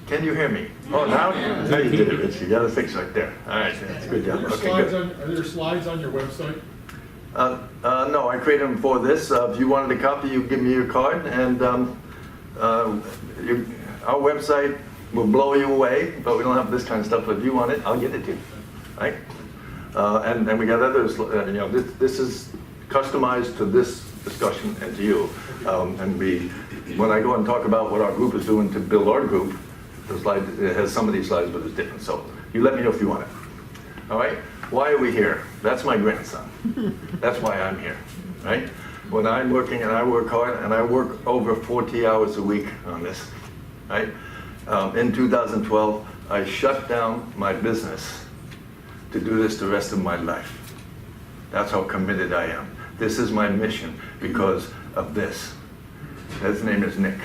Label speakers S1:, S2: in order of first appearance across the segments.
S1: Can you hear me? Oh, now you did it, Rich. You got a fix right there. All right, that's a good job. Okay, good.
S2: Are there slides on your website?
S1: No, I created them for this. If you wanted a copy, you give me your card, and our website will blow you away, but we don't have this kind of stuff. But if you want it, I'll get it to you, right? And we got others. This is customized to this discussion and to you. When I go and talk about what our group is doing to build our group, the slide it has some of these slides, but it's different. So you let me know if you want it. All right. Why are we here? That's my grandson. That's why I'm here, right? When I'm working and I work hard and I work over 40 hours a week on this, right? In 2012, I shut down my business to do this the rest of my life. That's how committed I am. This is my mission because of this. His name is Nick.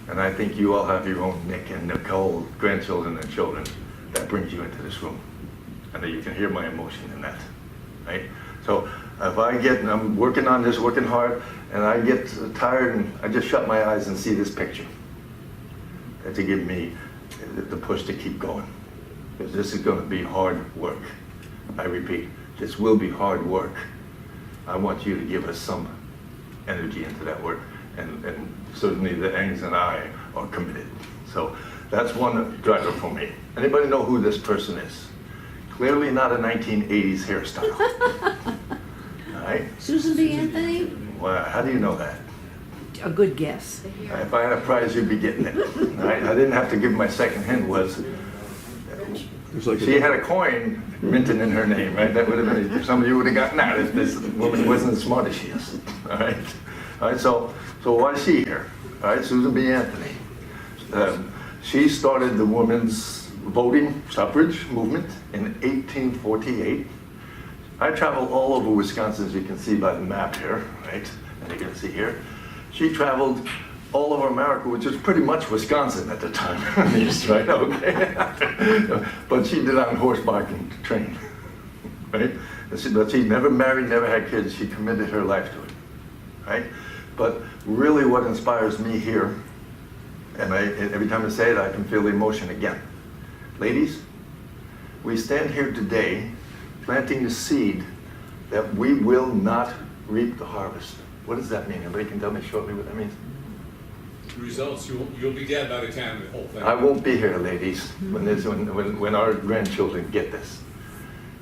S1: And I think you all have your own Nick and Nicole, grandchildren and children. That brings you into this room. And you can hear my emotion in that, right? So if I'm working on this, working hard, and I get tired and I just shut my eyes and see this picture. To give me the push to keep going. Because this is going to be hard work. I repeat, this will be hard work. I want you to give us some energy into that work. And certainly the Angs and I are committed. So that's one driver for me. Anybody know who this person is? Clearly not a 1980s hairstyle. All right?
S3: Susan B. Anthony?
S1: Well, how do you know that?
S3: A good guess.
S1: If I had a prize, you'd be getting it. All right? I didn't have to give my second hint was, she had a coin minted in her name, right? That would have been, some of you would have gotten that if this woman wasn't as smart as she is. All right? All right, so why is she here? All right, Susan B. Anthony. She started the women's voting suffrage movement in 1848. I traveled all over Wisconsin, as you can see by the map here, right? And you can see here. She traveled all over America, which was pretty much Wisconsin at the time, right? Okay. But she did on horseback and train, right? But she never married, never had kids. She committed her life to it, right? But really what inspires me here, and every time I say it, I can feel the emotion again. Ladies, we stand here today planting the seed that we will not reap the harvest. What does that mean? Anybody can tell me shortly what that means?
S4: Results, you'll be dead by the time the whole thing.
S1: I won't be here, ladies, when our grandchildren get this.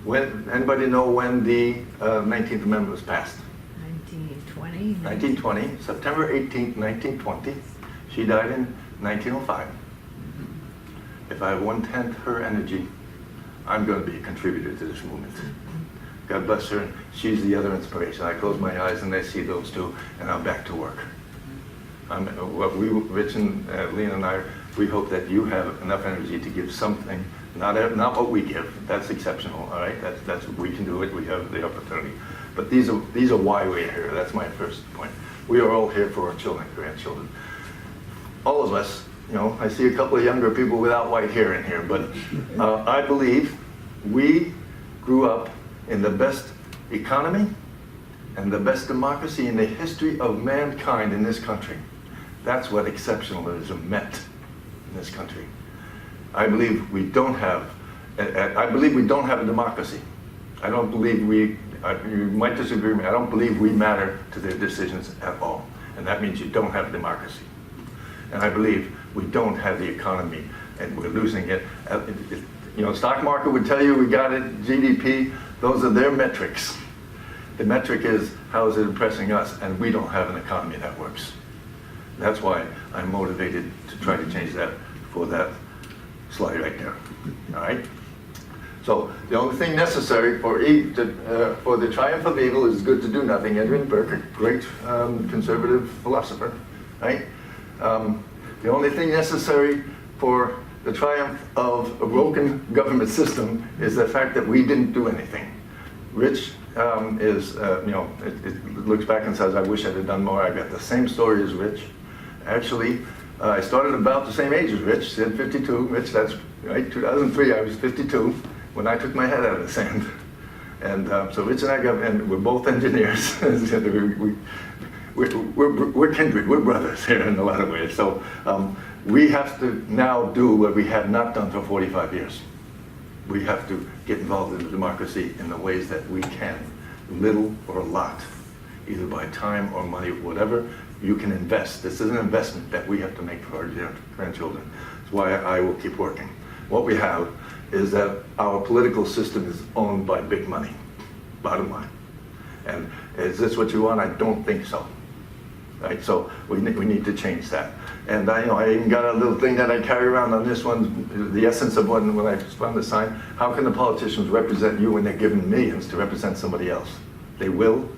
S1: Anybody know when the 19th Amendment was passed?
S3: 1920.
S1: 1920, September 18th, 1920. She died in 1905. If I have 1/10 her energy, I'm going to be a contributor to this movement. God bless her. She's the other inspiration. I close my eyes and I see those two, and I'm back to work. Rich and Leon and I, we hope that you have enough energy to give something. Not what we give. That's exceptional. All right. That's we can do it. We have the opportunity. But these are why we're here. That's my first point. We are all here for our children, grandchildren. All of us. You know, I see a couple of younger people without white hair in here, but I believe we grew up in the best economy and the best democracy in the history of mankind in this country. That's what exceptionalism meant in this country. I believe we don't have a democracy. I don't believe you might disagree with me, I don't believe we matter to their decisions at all. And that means you don't have democracy. And I believe we don't have the economy, and we're losing it. You know, stock market would tell you we got it, GDP, those are their metrics. The metric is, how is it impressing us? And we don't have an economy that works. That's why I'm motivated to try to change that for that slide right there, all right? So the only thing necessary for the triumph of evil is good to do nothing. Edwin Burke, a great conservative philosopher, right? The only thing necessary for the triumph of a broken government system is the fact that we didn't do anything. Rich it looks back and says, I wish I'd have done more. I got the same story as Rich. Actually, I started about the same age as Rich, said 52. Rich, that's right, 2003, I was 52 when I took my head out of the sand. And so Rich and I we're both engineers. we're kindred, we're brothers here in a lot of ways. So we have to now do what we have not done for 45 years. We have to get involved in the democracy in the ways that we can, little or a lot, either by time or money, whatever you can invest. This is an investment that we have to make for our grandchildren. That's why I will keep working. What we have is that our political system is owned by big money, bottom line. And is this what you want? I don't think so. Right? So we need to change that. And I even got a little thing that I carry around on this one, the essence of one when I found the sign. How can the politicians represent you when they're given millions to represent somebody else? They will,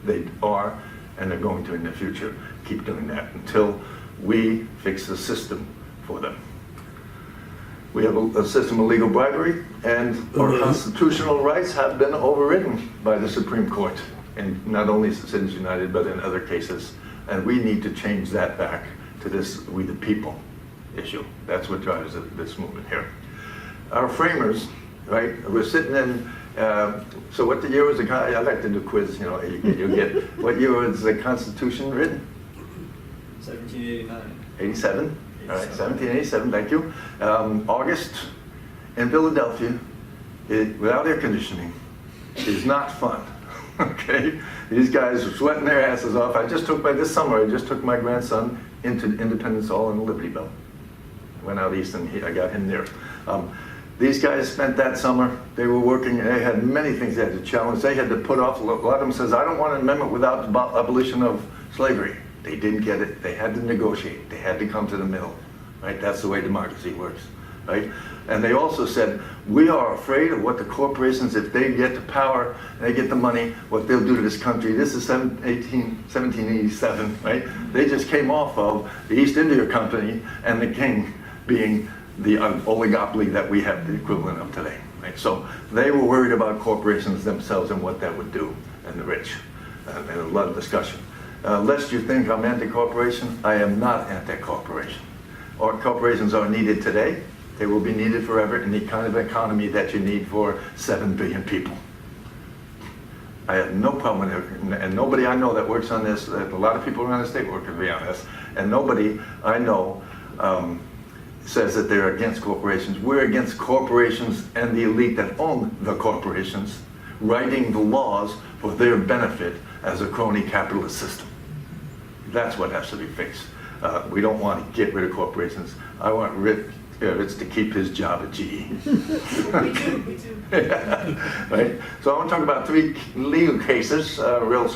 S1: they are, and they're going to in the future keep doing that until we fix the system for them. We have a system of legal bribery, and our constitutional rights have been overridden by the Supreme Court, and not only Citizens United, but in other cases. And we need to change that back to this we the people issue. That's what drives this movement here. Our framers, right, we're sitting in, so what the year was the, I like to do quiz, you get, what year was the Constitution written?
S5: 1789.
S1: 87, all right, 1787, thank you. August in Philadelphia, without air conditioning, is not fun. Okay, these guys are sweating their asses off. This summer, I just took my grandson into Independence Hall and Liberty Bell. Went out east and I got him there. These guys spent that summer, they were working, they had many things they had to challenge. They had to put off, a lot of them says, I don't want an amendment without the abolition of slavery. They didn't get it, they had to negotiate, they had to come to the middle, right? That's the way democracy works, right? And they also said, we are afraid of what the corporations, if they get the power, and they get the money, what they'll do to this country. This is 1787, right? They just came off of the East India Company and the king being the oligopoly that we have the equivalent of today, right? So they were worried about corporations themselves and what that would do, and the rich, and a lot of discussion. Lest you think I'm anti-corporation, I am not anti-corporation. Our corporations are needed today. They will be needed forever in the kind of economy that you need for 7 billion people. I have no problem with it, and nobody I know that works on this, a lot of people around the state work, to be honest, and nobody I know says that they're against corporations. We're against corporations and the elite that own the corporations, writing the laws for their benefit as a crony capitalist system. That's what has to be fixed. We don't want to get rid of corporations. I want Ritz to keep his job at GE.
S5: Me too.
S1: Right? So I want to talk about 3 legal cases, real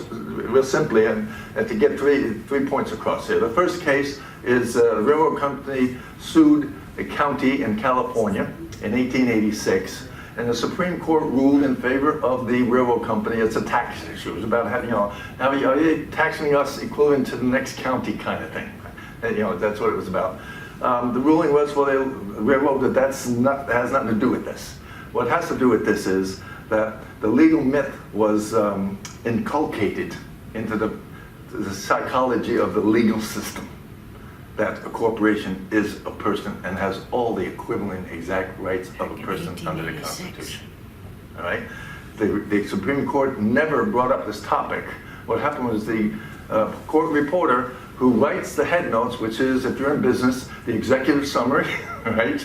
S1: simply, and to get three points across here. The first case is the railroad company sued a county in California in 1886, and the Supreme Court ruled in favor of the railroad company. It's a tax issue. It was about having, are you taxing us equivalent to the next county kind of thing. And, that's what it was about. The ruling was for the railroad that that has nothing to do with this. What has to do with this is that the legal myth was inculcated into the psychology of the legal system, that a corporation is a person and has all the equivalent exact rights of a person under the Constitution. All right? The Supreme Court never brought up this topic. What happened was the court reporter who writes the head notes, which is, if you're in business, the executive summary, right?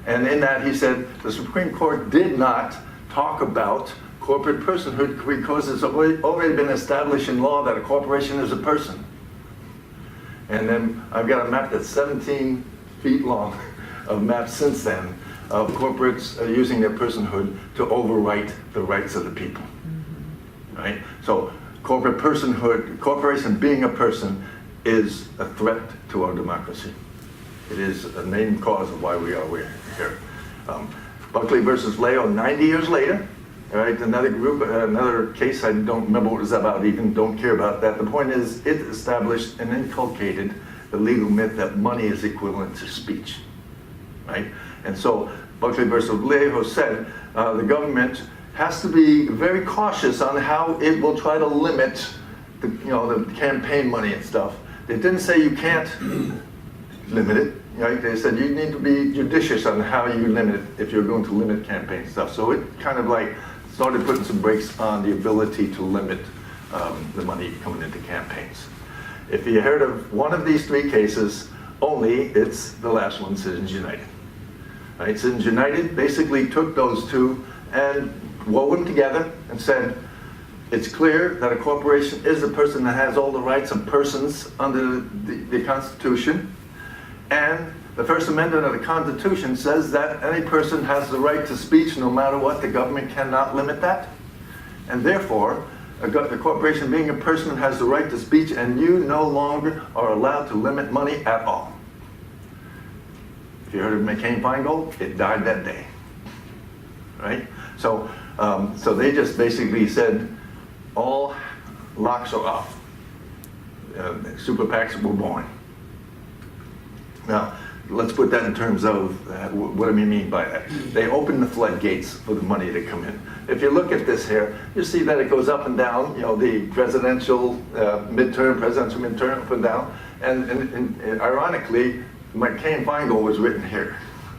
S1: And in that he said, the Supreme Court did not talk about corporate personhood because it's already been established in law that a corporation is a person. And then I've got a map that's 17 feet long of maps since then of corporates using their personhood to overwrite the rights of the people, right? So corporate personhood, corporation being a person, is a threat to our democracy. It is a main cause of why we are here. Buckley versus Leo, 90 years later, all right, another case, I don't remember what it was about even, don't care about that. The point is, it established and inculcated the legal myth that money is equivalent to speech, right? And so Buckley versus Leo said the government has to be very cautious on how it will try to limit the campaign money and stuff. They didn't say you can't limit it, right? They said you need to be judicious on how you limit it if you're going to limit campaign stuff. So it kind of like started putting some brakes on the ability to limit the money coming into campaigns. If you heard of one of these three cases, only it's the last one, Citizens United. Right? Citizens United basically took those two and wove them together and said, it's clear that a corporation is a person that has all the rights of persons under the Constitution, and the First Amendment of the Constitution says that any person has the right to speech no matter what. The government cannot limit that. And therefore, the corporation being a person has the right to speech, and you no longer are allowed to limit money at all. If you heard of McCain-Feingold, it died that day. Right? So they just basically said, all locks are off. Super PACs were born. Now, let's put that in terms of what do we mean by that? They open the floodgates for the money to come in. If you look at this here, you see that it goes up and down, you know, the presidential midterm, up and down. And ironically, McCain-Feingold was written here.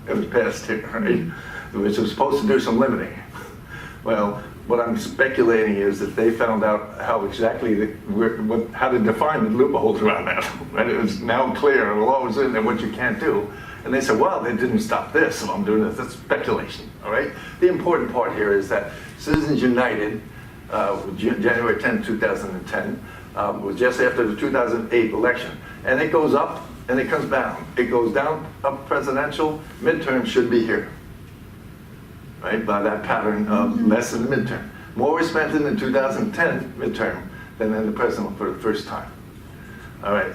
S1: It was passed here, right? Which was supposed to do some limiting. Well, what I'm speculating is that they found out how exactly how to define the loopholes around that. Right? It was now clear, the law was in there, what you can't do. And they said, well, they didn't stop this, so I'm doing this. That's speculation, all right? The important part here is that Citizens United, January 10, 2010, was just after the 2008 election. And it goes up and it comes down. It goes down, up presidential, midterm should be here. Right, by that pattern of less than the midterm. More was spent in the 2010 midterm than in the president for the first time. All right.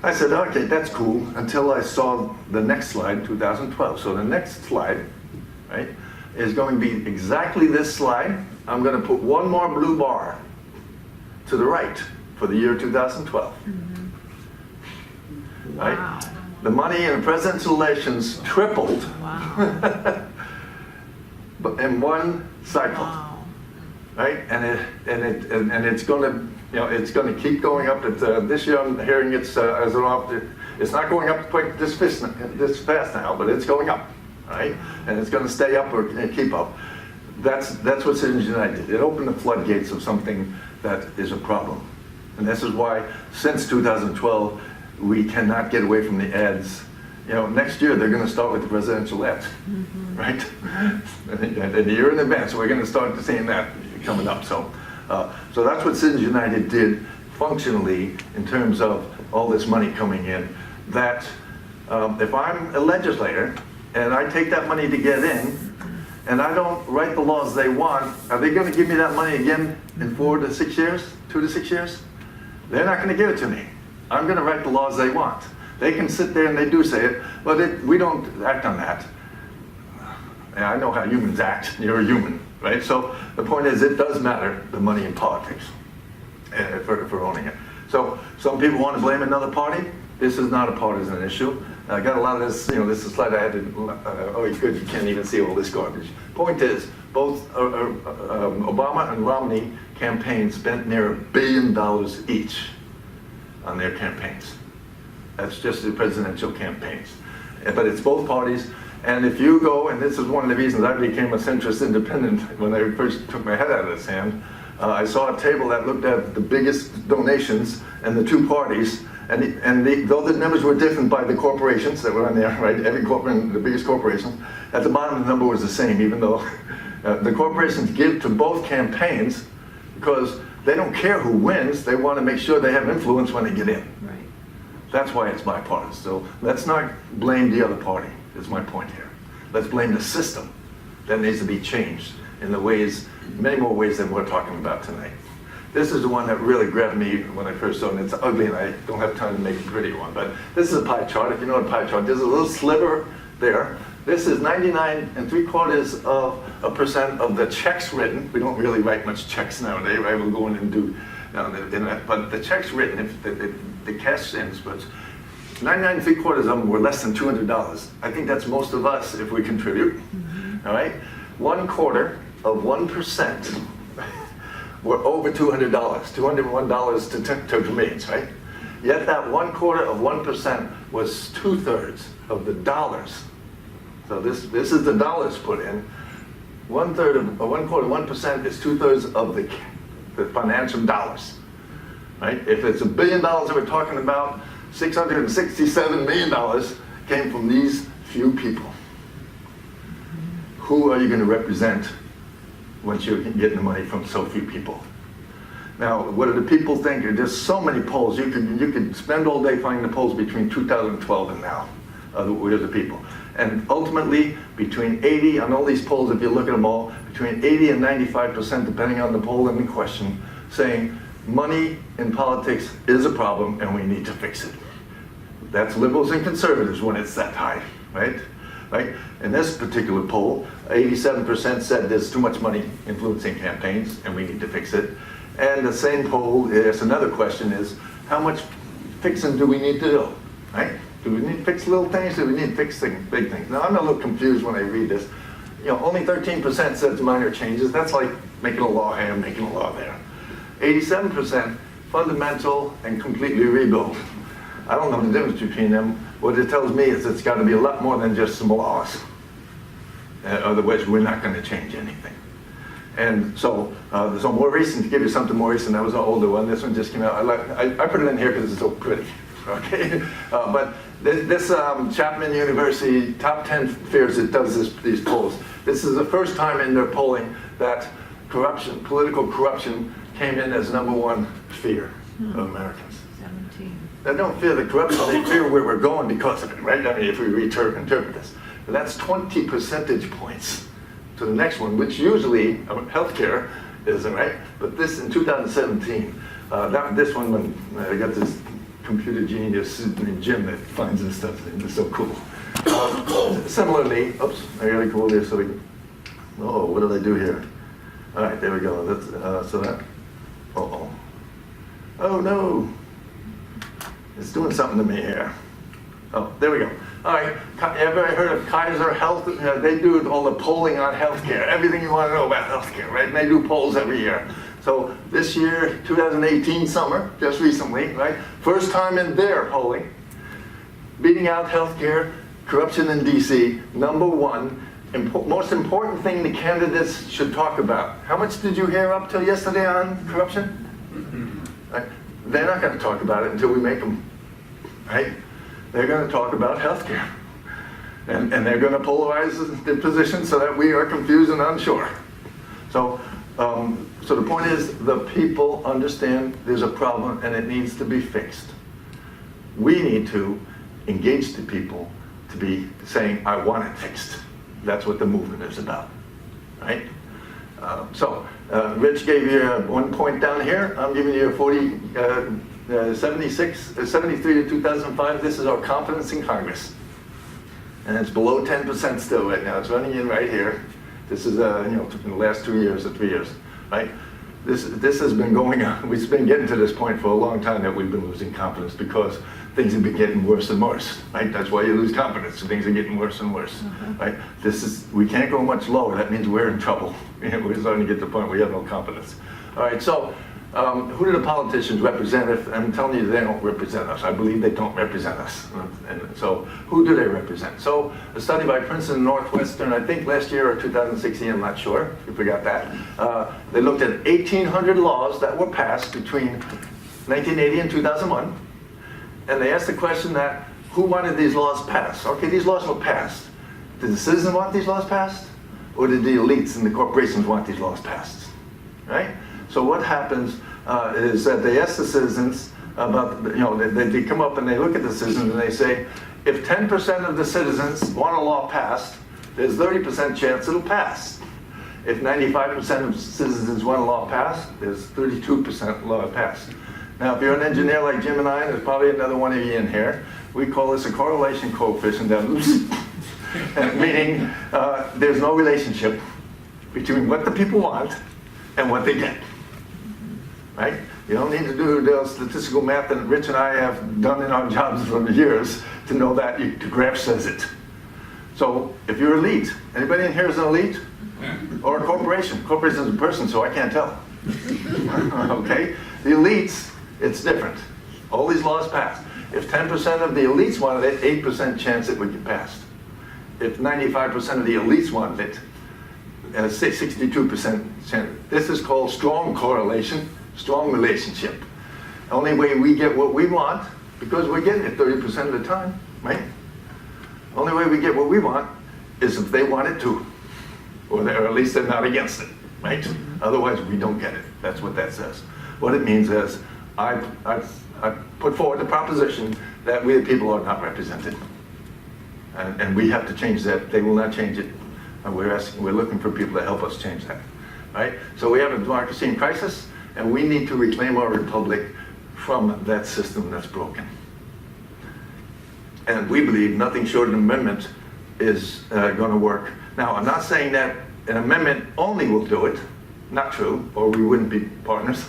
S1: I said, okay, that's cool, until I saw the next slide, 2012. So the next slide, right, is going to be exactly this slide. I'm going to put one more blue bar to the right for the year 2012. Right?
S3: Wow.
S1: The money in presidential elections tripled.
S3: Wow.
S1: But in one cycle,
S3: Wow.
S1: right? And it's going to, you know, it's going to keep going up. This year I'm hearing it's it's not going up quite this fast now, but it's going up, right? And it's going to stay up or keep up. That's what Citizens United did. It opened the floodgates of something that is a problem, and this is why since 2012 we cannot get away from the ads. You know, next year they're going to start with the presidential ads, right? And a year in advance, we're going to start seeing that coming up. So that's what Citizens United did functionally in terms of all this money coming in. That if I'm a legislator and I take that money to get in, and I don't write the laws they want, are they going to give me that money again in 4 to 6 years, 2 to 6 years? They're not going to give it to me. I'm going to write the laws they want. They can sit there and they do say it, but we don't act on that. Yeah, I know how humans act. You're a human, right? So the point is, it does matter, the money in politics, for owning it. So some people want to blame another party. This is not a partisan issue. I got a lot of this, you know, this is a slide I had to, oh, good, you can't even see all this garbage. Point is, both Obama and Romney campaigns spent near $1 billion each on their campaigns. That's just the presidential campaigns. But it's both parties. And if you go, and this is one of the reasons I became a centrist independent when I first took my head out of the sand, I saw a table that looked at the biggest donations and the two parties, though the numbers were different by the corporations that were on there, right? Every corporate, the biggest corporations, at the bottom the number was the same, even though the corporations give to both campaigns because they don't care who wins. They want to make sure they have influence when they get in.
S3: Right.
S1: That's why it's bipartisan. So let's not blame the other party, is my point here. Let's blame the system that needs to be changed in the ways, many more ways than we're talking about tonight. This is the one that really grabbed me when I first saw it. It's ugly and I don't have time to make a pretty one, but this is a pie chart. If you know what a pie chart, there's a little sliver there. This is 99.75% of the checks written. We don't really write much checks nowadays, right? We'll go in and do, but the checks written, if the cash ends, but 99.75% of them were less than $200. I think that's most of us if we contribute. All right, 1/4 of 1% were over $200, $201 to Canadians, right? Yet that 1/4 of 1% was 2/3 of the dollars. So this is the dollars put in. 1/3 of 1/4 of 1% is 2/3 of the the financial dollars, right? If it's $1 billion that we're talking about, $667 million came from these few people. Who are you going to represent once you're getting the money from so few people? Now, what do the people think? There's so many polls. You could spend all day finding the polls between 2012 and now. Where's the people? And ultimately, between 80, on all these polls, if you look at them all, between 80 and 95%, depending on the poll in question, saying money in politics is a problem and we need to fix it. That's liberals and conservatives when it's that high, right? Right? In this particular poll, 87% said there's too much money influencing campaigns and we need to fix it. And the same poll asks another question is, how much fixing do we need to do, right? Do we need to fix little things? Do we need to fix big things? Now, I'm a little confused when I read this. You know, only 13% says minor changes. That's like making a law here, making a law there. 87% fundamental and completely rebuild. I don't know the difference between them. What it tells me is it's got to be a lot more than just some laws. Otherwise, we're not going to change anything. And so, so more recent, to give you something more recent, that was an older one. This one just came out. I put it in here because it's so pretty. Okay, but this Chapman University top 10 fears it does these polls. This is the first time in their polling that corruption, political corruption, came in as #1 fear of Americans.
S3: 17.
S1: They don't fear the corruption; they fear where we're going because of it, right? I mean, if we interpret this, but that's 20 percentage points to the next one, which usually healthcare isn't, right? But this in 2017, this one when I got this computer genius named Jim that finds this stuff. It's so cool. Similarly, oops, I gotta go there so we can, oh, what did I do here? All right, there we go. That's, so that, oh no, it's doing something to me here. Oh, there we go. All right, ever heard of Kaiser Health? They do all the polling on healthcare, everything you want to know about healthcare, right? And they do polls every year. So this year, 2018 summer, just recently, right? First time in their polling, beating out healthcare, corruption in DC, #1, most important thing the candidates should talk about. How much did you hear up till yesterday on corruption? Right? They're not going to talk about it until we make them, right? They're going to talk about healthcare. And they're going to polarize the position so that we are confused and unsure. So, so the point is, the people understand there's a problem and it needs to be fixed. We need to engage the people to be saying, I want it fixed. That's what the movement is about, right? Rich gave you 1 point down here. I'm giving you a 73 to 2005. This is our confidence in Congress. And it's below 10% still right now. It's running in right here. This is, in the last 2 years or 3 years, right? This has been going on. We've been getting to this point for a long time that we've been losing confidence because things have been getting worse and worse, right? That's why you lose confidence. Things are getting worse and worse, right? We can't go much lower. That means we're in trouble. We're starting to get to the point where we have no confidence. All right, so who do the politicians represent? I'm telling you, they don't represent us. I believe they don't represent us. And so who do they represent? So a study by Princeton Northwestern, I think last year or 2016, I'm not sure, you forgot that. They looked at 1,800 laws that were passed between 1980 and 2001. And they asked the question that, who wanted these laws passed? Okay, these laws were passed. Did the citizens want these laws passed? Or did the elites and the corporations want these laws passed? Right? So what happens is that they ask the citizens about, they come up and they look at the citizens and they say, if 10% of the citizens want a law passed, there's 30% chance it'll pass. If 95% of citizens want a law passed, there's 32% law passed. Now, if you're an engineer like Jim and I, there's probably another one of you in here, we call this a correlation coefficient, meaning there's no relationship between what the people want and what they get, right? You don't need to do the statistical math that Rich and I have done in our jobs for years to know that the graph says it. So if you're elite, anybody in here is an elite? Or a corporation? Corporation is a person, so I can't tell. Okay? The elites, it's different. All these laws passed. If 10% of the elites wanted it, 8% chance it would get passed. If 95% of the elites wanted it, 62% chance. This is called strong correlation, strong relationship. Only way we get what we want, because we're getting it 30% of the time, right? Only way we get what we want is if they want it too, or at least they're not against it, right? Otherwise, we don't get it. That's what that says. What it means is I put forward the proposition that we the people are not represented, and we have to change that. They will not change it. And we're looking for people to help us change that, right? So we have a democracy in crisis, and we need to reclaim our republic from that system that's broken. And we believe nothing short of an amendment is going to work. Now, I'm not saying that an amendment only will do it. Not true, or we wouldn't be partners.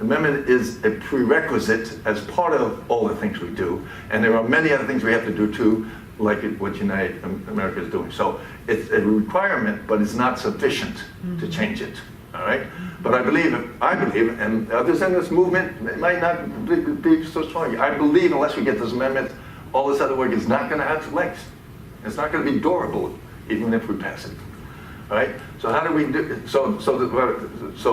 S1: Amendment is a prerequisite as part of all the things we do, and there are many other things we have to do too, like what United America is doing. So it's a requirement, but it's not sufficient to change it. All right, but I believe, and others in this movement it might not be so strong. I believe unless we get this amendment, all this other work is not going to have legs. It's not going to be durable, even if we pass it. All right. So how do we do? So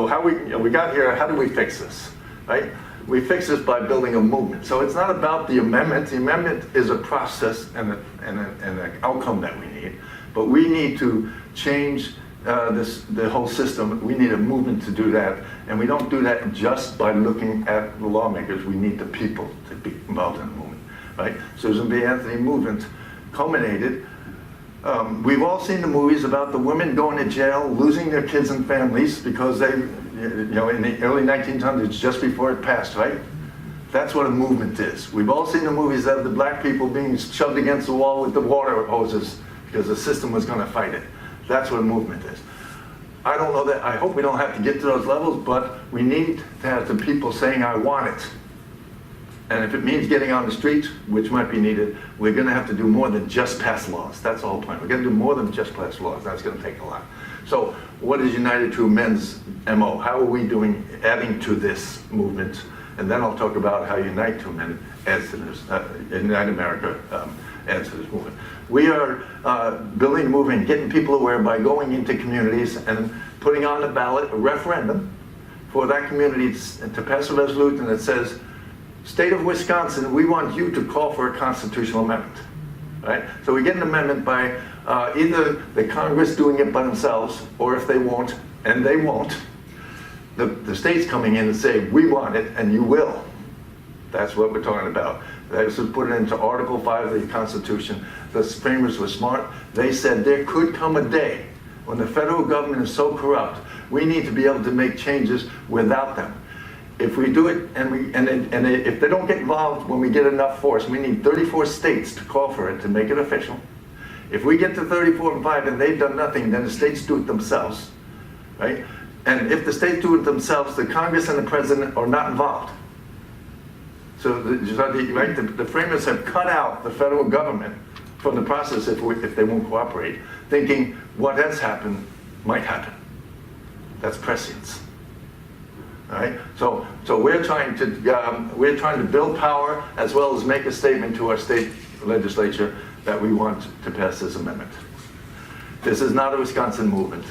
S1: how we got here? How do we fix this? Right. We fix this by building a movement. So it's not about the amendment. The amendment is a process and an outcome that we need. But we need to change the whole system. We need a movement to do that. And we don't do that just by looking at the lawmakers. We need the people to be involved in the movement. Right? Susan B. Anthony movement culminated. We've all seen the movies about the women going to jail, losing their kids and families because they, in the early 1900s, just before it passed, right? That's what a movement is. We've all seen the movies of the black people being shoved against the wall with the water hoses because the system was going to fight it. That's what a movement is. I don't know that, I hope we don't have to get to those levels, but we need to have the people saying, I want it. And if it means getting on the streets, which might be needed, we're going to have to do more than just pass laws. That's the whole point. We're going to do more than just pass laws. That's going to take a lot. So what is United to Amend's MO? How are we doing, adding to this movement? And then I'll talk about how Unite to Amend adds to this, Unite America adds to this movement. We are building a movement, getting people aware by going into communities and putting on the ballot a referendum for that community to pass a resolution that says, State of Wisconsin, we want you to call for a constitutional amendment, right? So we get an amendment by either the Congress doing it by themselves, or if they won't, and they won't, the states coming in and say, we want it, and you will. That's what we're talking about. This was put into Article 5 of the Constitution. The framers were smart. They said there could come a day when the federal government is so corrupt, we need to be able to make changes without them. If we do it, and if they don't get involved when we get enough force, we need 34 states to call for it to make it official. If we get to 34 and 5 and they've done nothing, then the states do it themselves, right? And if the states do it themselves, the Congress and the president are not involved. So the framers have cut out the federal government from the process if they won't cooperate, thinking what has happened might happen. That's prescience. All right. So we're trying to build power as well as make a statement to our state legislature that we want to pass this amendment. This is not a Wisconsin movement.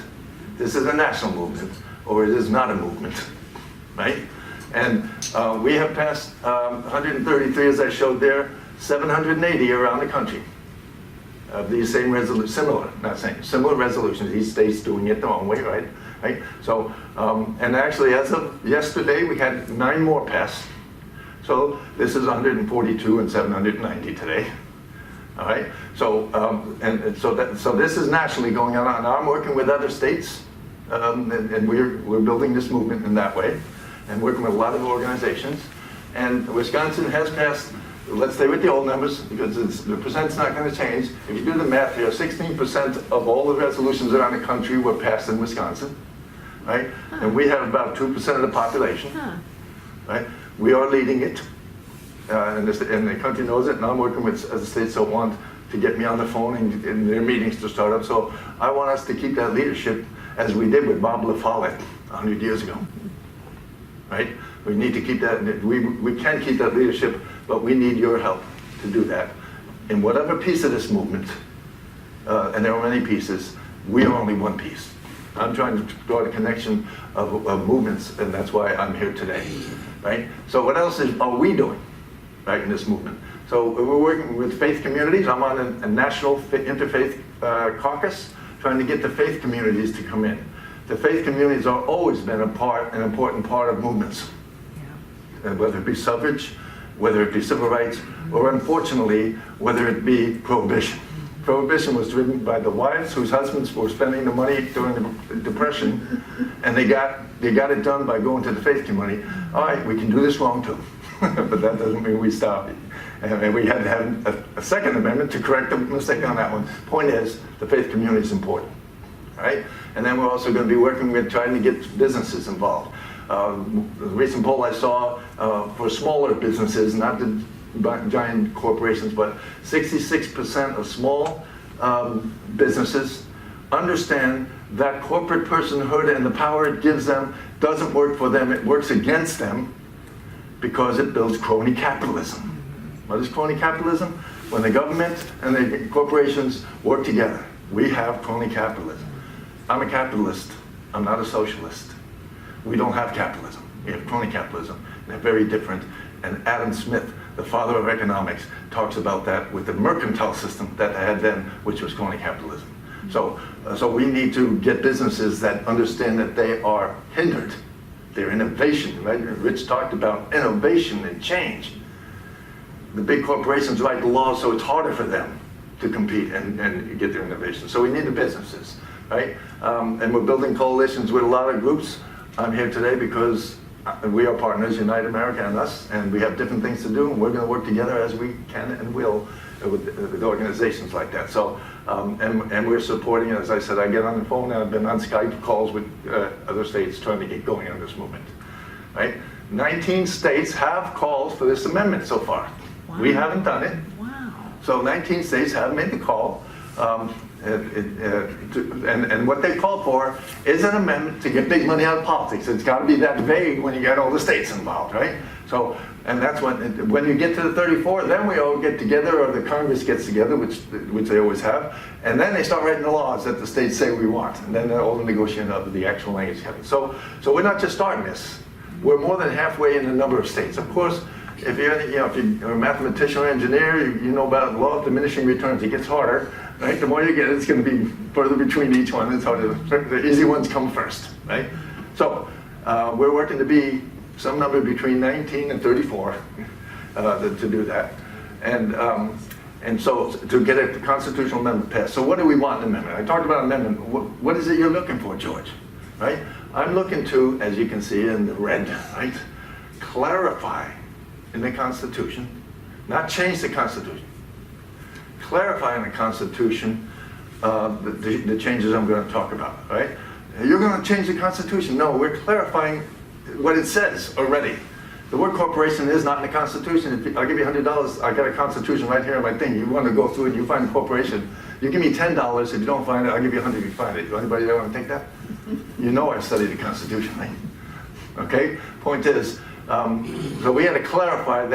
S1: This is a national movement, or it is not a movement, right? And we have passed 133, as I showed there, 780 around the country of these same resolutions, similar resolutions. Each state's doing it their own way, right? Right? So, and actually, as of yesterday, we had 9 more passed. So this is 142 and 790 today. All right. So, so this is nationally going on. Now I'm working with other states, and we're building this movement in that way, and working with a lot of organizations. And Wisconsin has passed. Let's stay with the old numbers because the percent's not going to change. If you do the math here, 16% of all the resolutions around the country were passed in Wisconsin, right? And we have about 2% of the population, right? We are leading it, and the country knows it. And I'm working with other states that want to get me on the phone and in their meetings to start up. So I want us to keep that leadership as we did with Bob LaFollette 100 years ago, right? We need to keep that. We can keep that leadership. But we need your help to do that. In whatever piece of this movement, and there are many pieces, we are only one piece. I'm trying to draw the connection of movements, and that's why I'm here today, right? So what else are we doing, right, in this movement? So we're working with faith communities. I'm on a national interfaith caucus, trying to get the faith communities to come in. The faith communities have always been an important part of movements, whether it be suffrage, whether it be civil rights, or unfortunately, whether it be prohibition. Prohibition was driven by the wives whose husbands were spending the money during the Depression, and they got it done by going to the faith community. All right, we can do this wrong too, but that doesn't mean we stop it. And we had to have a second amendment to correct the mistake on that one. Point is, the faith community is important, right? And then we're also going to be working with trying to get businesses involved. The recent poll I saw for smaller businesses, not the giant corporations, but 66% of small businesses understand that corporate personhood and the power it gives them doesn't work for them, it works against them because it builds crony capitalism. What is crony capitalism? When the government and the corporations work together, we have crony capitalism. I'm a capitalist, I'm not a socialist. We don't have capitalism, we have crony capitalism. They're very different, and Adam Smith, the father of economics, talks about that with the mercantile system that they had then, which was crony capitalism. So we need to get businesses that understand that they are hindered. Their innovation, right? Rich talked about innovation and change. The big corporations write the laws, so it's harder for them to compete and get their innovation. So we need the businesses, right? And we're building coalitions with a lot of groups. I'm here today because we are partners, Unite America and us, and we have different things to do, and we're going to work together as we can and will with organizations like that. So, and we're supporting, as I said, I get on the phone and I've been on Skype calls with other states trying to get going on this movement, right? 19 states have called for this amendment so far.
S3: Wow.
S1: We haven't done it.
S3: Wow.
S1: So 19 states have made the call. And what they call for is an amendment to get big money out of politics. It's got to be that vague when you get all the states involved, right? So, and that's when you get to the 34, then we all get together, or the Congress gets together, which they always have, and then they start writing the laws that the states say we want, and then all the negotiating of the actual language happens. So we're not just starting this. We're more than halfway in a number of states. Of course, if you're a mathematician or engineer, you know about the law of diminishing returns. It gets harder, right? The more you get, it's going to be further between each one. It's harder. The easy ones come first, right? So we're working to be some number between 19 and 34 to do that, and so to get a constitutional amendment passed. So what do we want in an amendment? I talked about amendment. What is it you're looking for, George? Right? I'm looking to, as you can see in the red, right, clarify in the Constitution, not change the Constitution, clarify in the Constitution the changes I'm going to talk about, right? You're going to change the Constitution. No, we're clarifying what it says already. The word corporation is not in the Constitution. I'll give you $100. I got a Constitution right here on my thing. You want to go through it, you find a corporation. You give me $10. If you don't find it, I'll give you $100 if you find it. Anybody there want to take that? You know I studied the Constitution, right? Okay? Point is, so we had to clarify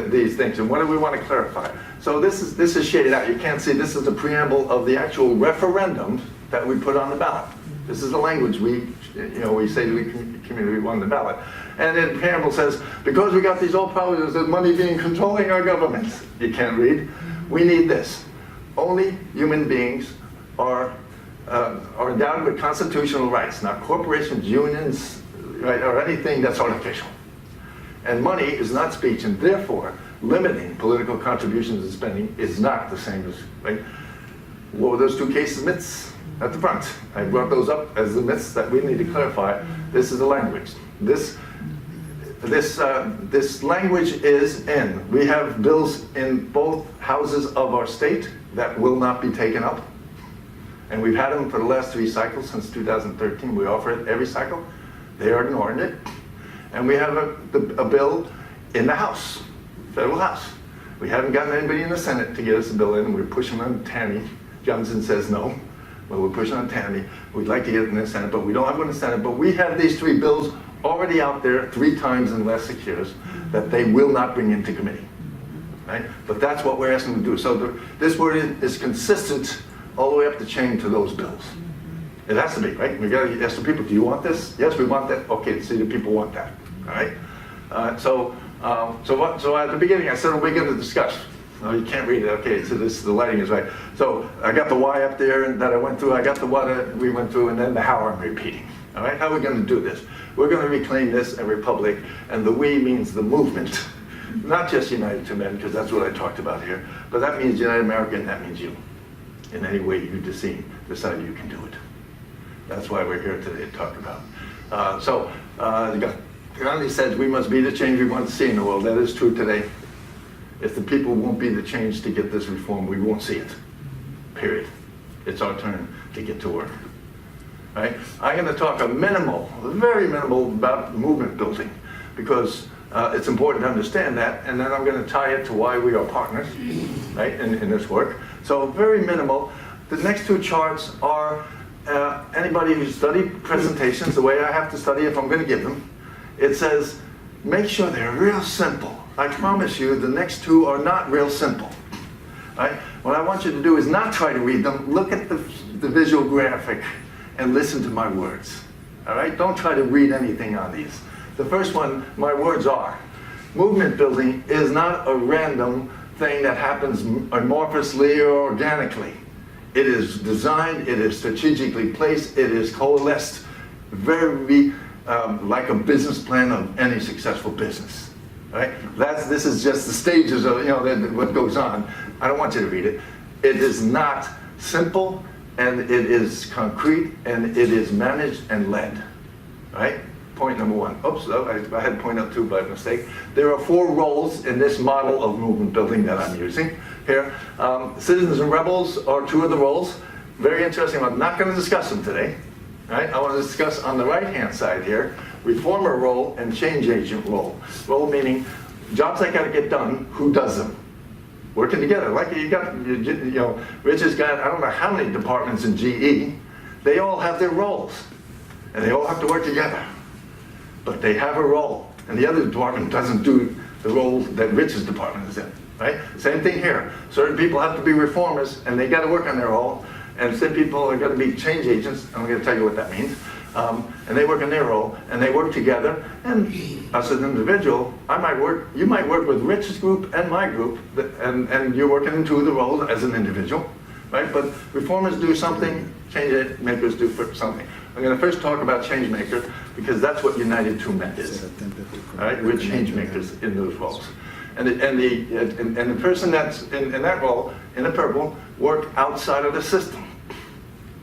S1: these things. And what do we want to clarify? So this is shaded out. You can't see. This is the preamble of the actual referendum that we put on the ballot. This is the language we say to the community we want on the ballot. And then the preamble says, because we got these old problems, there's money being controlling our government. You can't read. We need this. Only human beings are endowed with constitutional rights, not corporations, unions, right, or anything that's artificial. And money is not speech, and therefore limiting political contributions and spending is not the same as, right? What were those two cases myths at the front? I brought those up as the myths that we need to clarify. This is the language. This language is in. We have bills in both houses of our state that will not be taken up. And we've had them for the last 3 cycles since 2013. We offer it every cycle. They are ignoring it. And we have a bill in the House, federal House. We haven't gotten anybody in the Senate to get us a bill in. We're pushing on Tammy. Johnson says no. Well, we're pushing on Tammy. We'd like to get it in the Senate, but we don't have one in the Senate. But we have these 3 bills already out there 3 times in the last 6 years that they will not bring into committee. Right? But that's what we're asking them to do. So this word is consistent all the way up the chain to those bills. It has to be, right? We gotta ask the people, do you want this? Yes, we want that. Okay, see, the people want that, all right? So at the beginning, I said, we're going to discuss. No, you can't read it. Okay, so the lighting is right. So I got the why up there and that I went through. I got the what we went through, and then the how I'm repeating. All right, how are we going to do this? We're going to reclaim this a republic, and the we means the movement, not just United to Men, because that's what I talked about here, but that means United America, and that means you. In any way you decide you can do it. That's why we're here today to talk about. Gandhi said we must be the change we want to see in the world. That is true today. If the people won't be the change to get this reform, we won't see it. Period. It's our turn to get to work. Right? I'm going to talk very minimal about movement building, because it's important to understand that, and then I'm going to tie it to why we are partners, right, in this work. So very minimal. The next two charts are anybody who studied presentations the way I have to study if I'm going to give them. It says, make sure they're real simple. I promise you the next two are not real simple. Right? What I want you to do is not try to read them. Look at the visual graphic and listen to my words. All right? Don't try to read anything on these. The first one, my words are, movement building is not a random thing that happens amorphously or organically. It is designed, it is strategically placed, it is coalesced very like a business plan of any successful business. Right? This is just the stages of what goes on. I don't want you to read it. It is not simple, and it is concrete, and it is managed and led. Right? Point number one. Oops, I had point up two by mistake. There are 4 roles in this model of movement building that I'm using here. Citizens and rebels are 2 of the roles. Very interesting. I'm not going to discuss them today. Right? I want to discuss on the right-hand side here, reformer role and change agent role. Role meaning jobs that got to get done, who does them? Working together. Like you got, Rich has got, I don't know how many departments in GE. They all have their roles. And they all have to work together. But they have a role. And the other department doesn't do the role that Rich's department is in. Right? Same thing here. Certain people have to be reformers, and they got to work on their role. And some people are going to be change agents, and I'm going to tell you what that means. And they work in their role, and they work together. And as an individual, you might work with Rich's group and my group, and you're working in 2 of the roles as an individual, right? But reformers do something, change makers do something. I'm going to first talk about change maker, because that's what United to Men is. All right, we're change makers in those roles. And the person that's in that role, in the purple, work outside of the system.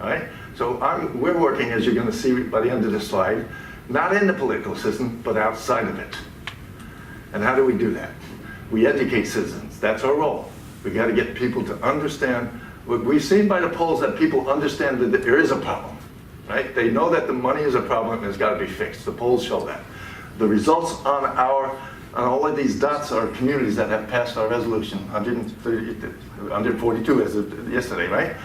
S1: All right? So we're working, as you're going to see by the end of this slide, not in the political system, but outside of it. And how do we do that? We educate citizens. That's our role. We got to get people to understand. We've seen by the polls that people understand that there is a problem. Right? They know that the money is a problem and it's got to be fixed. The polls show that. The results on all of these dots are communities that have passed our resolution, 142 as of yesterday, right?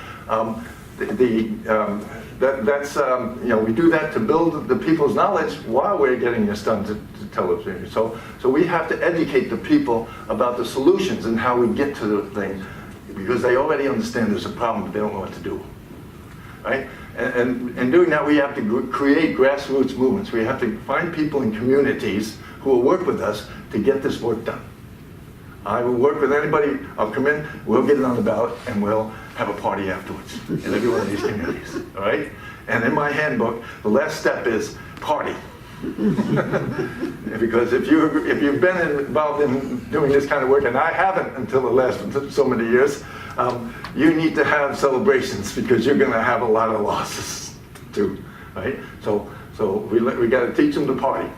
S1: We do that to build the people's knowledge while we're getting this done to tell us. So we have to educate the people about the solutions and how we get to the thing, because they already understand there's a problem, but they don't know what to do, right? And in doing that, we have to create grassroots movements. We have to find people in communities who will work with us to get this work done. I will work with anybody. I'll come in, we'll get it on the ballot, and we'll have a party afterwards in every one of these communities, all right? And in my handbook, the last step is party. Because if you've been involved in doing this kind of work, and I haven't until the last so many years, you need to have celebrations, because you're going to have a lot of losses too, right? So we got to teach them to party.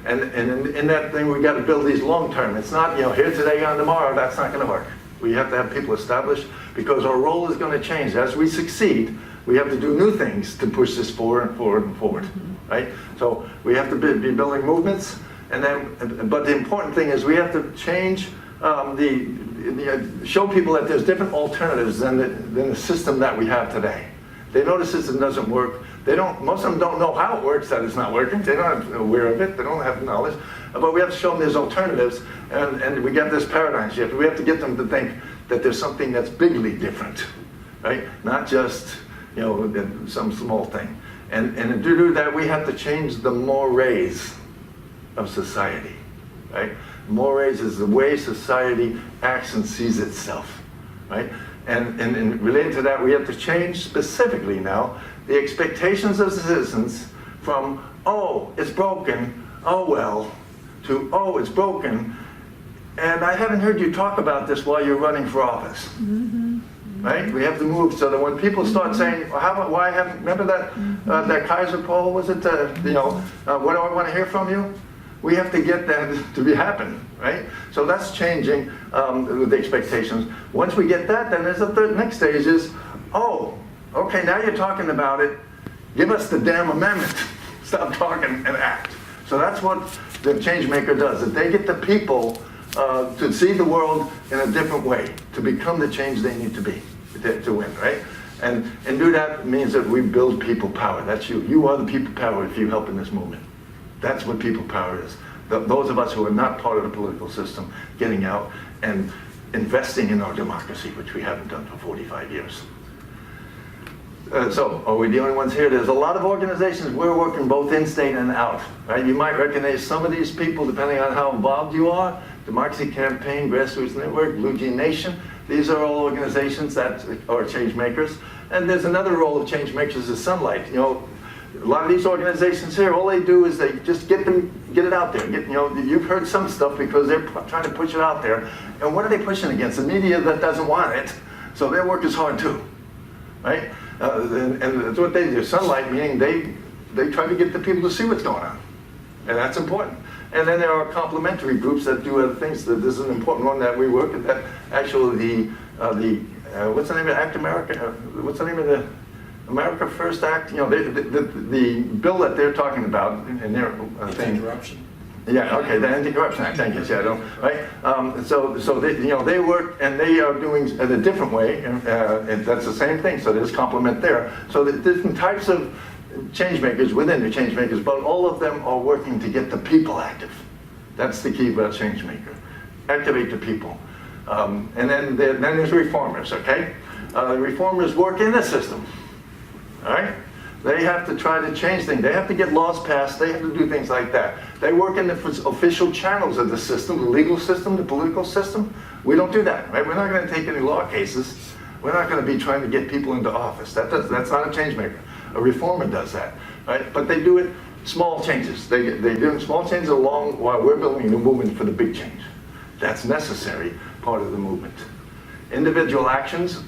S1: And in that thing, we got to build these long term. It's not, here today, gone tomorrow. That's not going to work. We have to have people established, because our role is going to change. As we succeed, we have to do new things to push this forward and forward and forward, right? So we have to be building movements, but the important thing is we have to change show people that there's different alternatives than the system that we have today. They know the system doesn't work. Most of them don't know how it works, that it's not working. They're not aware of it. They don't have knowledge. But we have to show them there's alternatives, and we get this paradigm shift. We have to get them to think that there's something that's bigly different, right? Not just you know, some small thing. And to do that, we have to change the mores of society, right? Mores is the way society acts and sees itself, right? And related to that, we have to change specifically now the expectations of citizens from, oh, it's broken, oh well, to, oh, it's broken, and I haven't heard you talk about this while you're running for office. Right? We have to move so that when people start saying, well, how about, why haven't, remember that, that Kaiser poll, was it, you know, what do I want to hear from you? We have to get that to be happen, right? So that's changing with the expectations. Once we get that, then there's the next stage is, oh, okay, now you're talking about it, give us the damn amendment. Stop talking and act. So that's what the change maker does, that they get the people to see the world in a different way, to become the change they need to be, to win, right? And do that means that we build people power. That's you. You are the people power if you help in this movement. That's what people power is. Those of us who are not part of the political system getting out and investing in our democracy, which we haven't done for 45 years. So, are we the only ones here? There's a lot of organizations we're working both in state and out, right? You might recognize some of these people depending on how involved you are. Democracy Campaign, Grassroots Network, Blue Jean Nation. These are all organizations that are change makers. And there's another role of change makers is sunlight. You know, a lot of these organizations here, all they do is they just get it out there. You know, you've heard some stuff because they're trying to push it out there. And what are they pushing against? The media that doesn't want it. So their work is hard too, right? And that's what they do. Sunlight, meaning they try to get the people to see what's going on. And that's important. And then there are complementary groups that do other things. This is an important one that we work at. That actually what's the name of Act America? What's the name of the America First Act? You know, the bill that they're talking about in their thing.
S4: Anti-corruption.
S1: Yeah, okay, the Anti-Corruption Act, thank you, yeah, I don't, right? So they, you know, they work and they are doing it a different way, and that's the same thing, so there's complement there. So the different types of change makers within the change makers, but all of them are working to get the people active. That's the key about change maker. Activate the people. And then there's reformers, okay? Reformers work in the system, all right? They have to try to change things. They have to get laws passed. They have to do things like that. They work in the official channels of the system, the legal system, the political system. We don't do that, right? We're not going to take any law cases. We're not going to be trying to get people into office. That's not a change maker. A reformer does that, right? But they do it small changes. They do small changes along while we're building the movement for the big change. That's necessary part of the movement. Individual actions,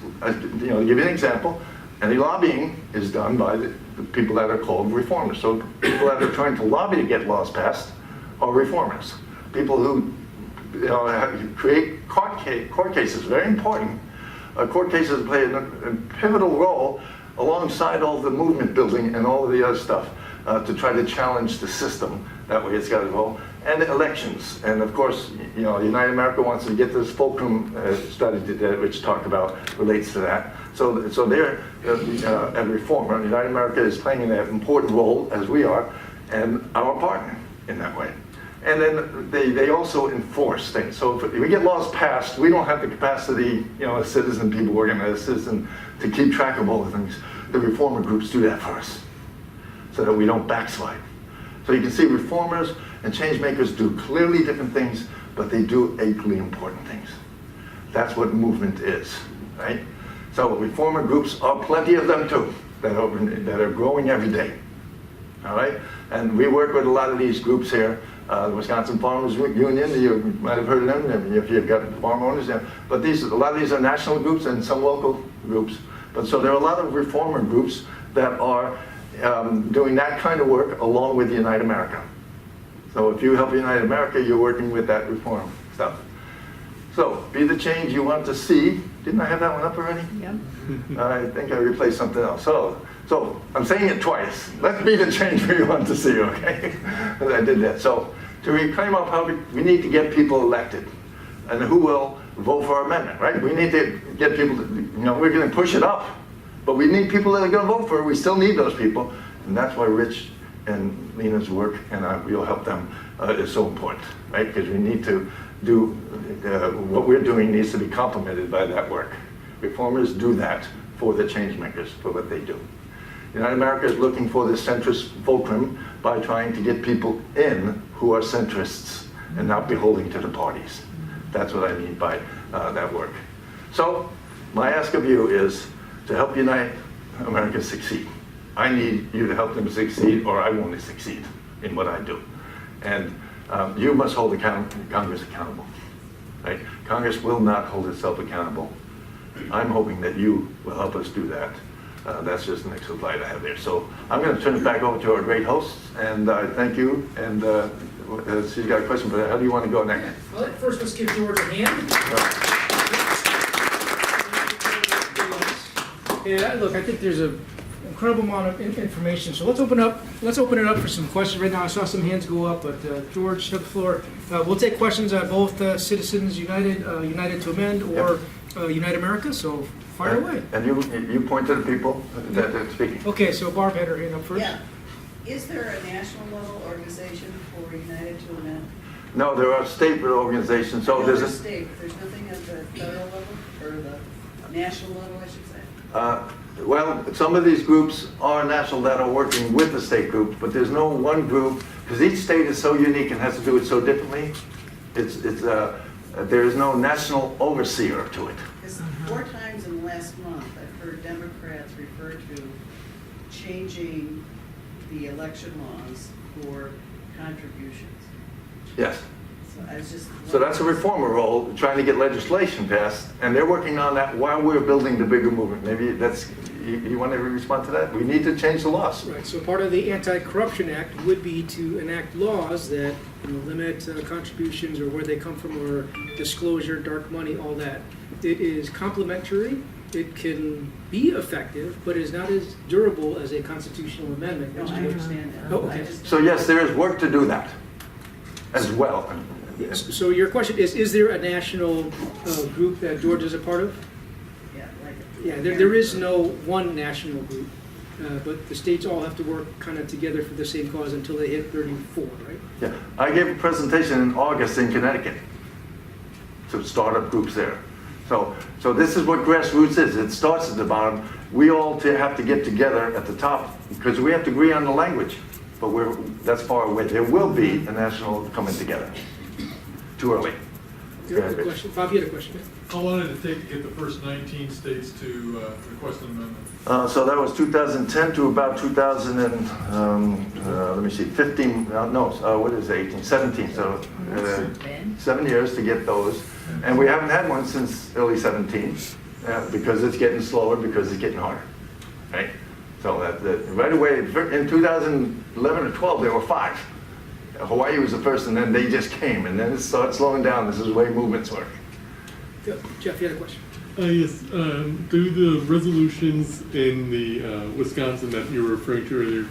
S1: you know, to give you an example, any lobbying is done by the people that are called reformers. So people that are trying to lobby to get laws passed are reformers. People who, you know, create court cases, very important. Court cases play a pivotal role alongside all the movement building and all of the other stuff to try to challenge the system. That way it's got to go. And elections. And of course, you know, United America wants to get this Fulcrum study that Rich talked about relates to that. So they're a reformer. United America is playing an important role, as we are, and our partner in that way. And then they also enforce things. So if we get laws passed, we don't have the capacity, you know, as citizen people working as a citizen to keep track of all the things. The reformer groups do that for us so that we don't backslide. So you can see reformers and change makers do clearly different things, but they do equally important things. That's what movement is, right? So reformer groups are plenty of them too, that are growing every day, all right? And we work with a lot of these groups here. The Wisconsin Farmers Union, you might have heard of them if you've got farm owners there. But a lot of these are national groups and some local groups. But so there are a lot of reformer groups that are doing that kind of work along with Unite America. So if you help Unite America, you're working with that reform stuff. So be the change you want to see. Didn't I have that one up already?
S3: Yep.
S1: I think I replaced something else. So I'm saying it twice. Let's be the change we want to see, okay? I did that. So to reclaim our public, we need to get people elected. And who will vote for our amendment, right? We need to get people to, you know, we're going to push it up. But we need people that are going to vote for it. We still need those people. And that's why Rich and Lena's work, and we'll help them, is so important, right? Because we need to do, what we're doing needs to be complemented by that work. Reformers do that for the change makers, for what they do. United America is looking for this centrist fulcrum by trying to get people in who are centrists and not beholden to the parties. That's what I mean by that work. So my ask of you is to help Unite America succeed. I need you to help them succeed, or I won't succeed in what I do. And you must hold Congress accountable. Right? Congress will not hold itself accountable. I'm hoping that you will help us do that. That's just an extra slide I have there. So I'm going to turn it back over to our great hosts, and thank you. And she's got a question, but how do you want to go next?
S6: Well, first, let's give George a hand. Yeah, look, I think there's an incredible amount of information. So let's open it up for some questions. Right now, I saw some hands go up, but George, have the floor. We'll take questions on both Citizens United, United to Amend, or Unite America. So fire away.
S1: And you point to the people that are speaking.
S6: Okay, so Barb had her hand up first.
S5: Yeah. Is there a national level organization for United to Amend?
S1: No, there are state organizations. So there's a
S5: state. There's nothing at the federal level or the national level, I should say.
S1: Well, some of these groups are national that are working with the state groups, but there's no one group, because each state is so unique and has to do it so differently. There is no national overseer to it.
S5: Because 4 times in the last month, I've heard Democrats refer to changing the election laws for contributions.
S1: Yes.
S5: So I was just.
S1: So that's a reformer role, trying to get legislation passed, and they're working on that while we're building the bigger movement. Maybe that's, you want to respond to that? We need to change the laws.
S6: Right, so part of the Anti-Corruption Act would be to enact laws that limit contributions or where they come from, or disclosure, dark money, all that. It is complementary, it can be effective, but it is not as durable as a constitutional amendment.
S5: No, I understand that.
S6: Oh, okay.
S5: I just-
S1: So yes, there is work to do that as well.
S6: So your question is there a national group that George is a part of?
S5: Yeah, like.
S6: Yeah, there is no one national group, but the states all have to work kind of together for the same cause until they hit 34, right?
S1: Yeah, I gave a presentation in August in Connecticut to startup groups there. So this is what grassroots is. It starts at the bottom. We all have to get together at the top because we have to agree on the language, but that's far away. There will be a national coming together. Too early.
S6: You had a question? Bob, you had a question?
S2: How long did it take to get the first 19 states to request an amendment?
S1: So that was 2010 to about 2000 and, let me see, 15, what is it, 18, 17. So 7 years to get those. And we haven't had one since early 17 because it's getting slower, because it's getting harder, right? So that right away, in 2011 or 12, there were 5. Hawaii was the first, and then they just came, and then it started slowing down. This is the way movements work.
S6: Jeff, you had a question?
S7: Yes. Do the resolutions in the Wisconsin that you were referring to earlier,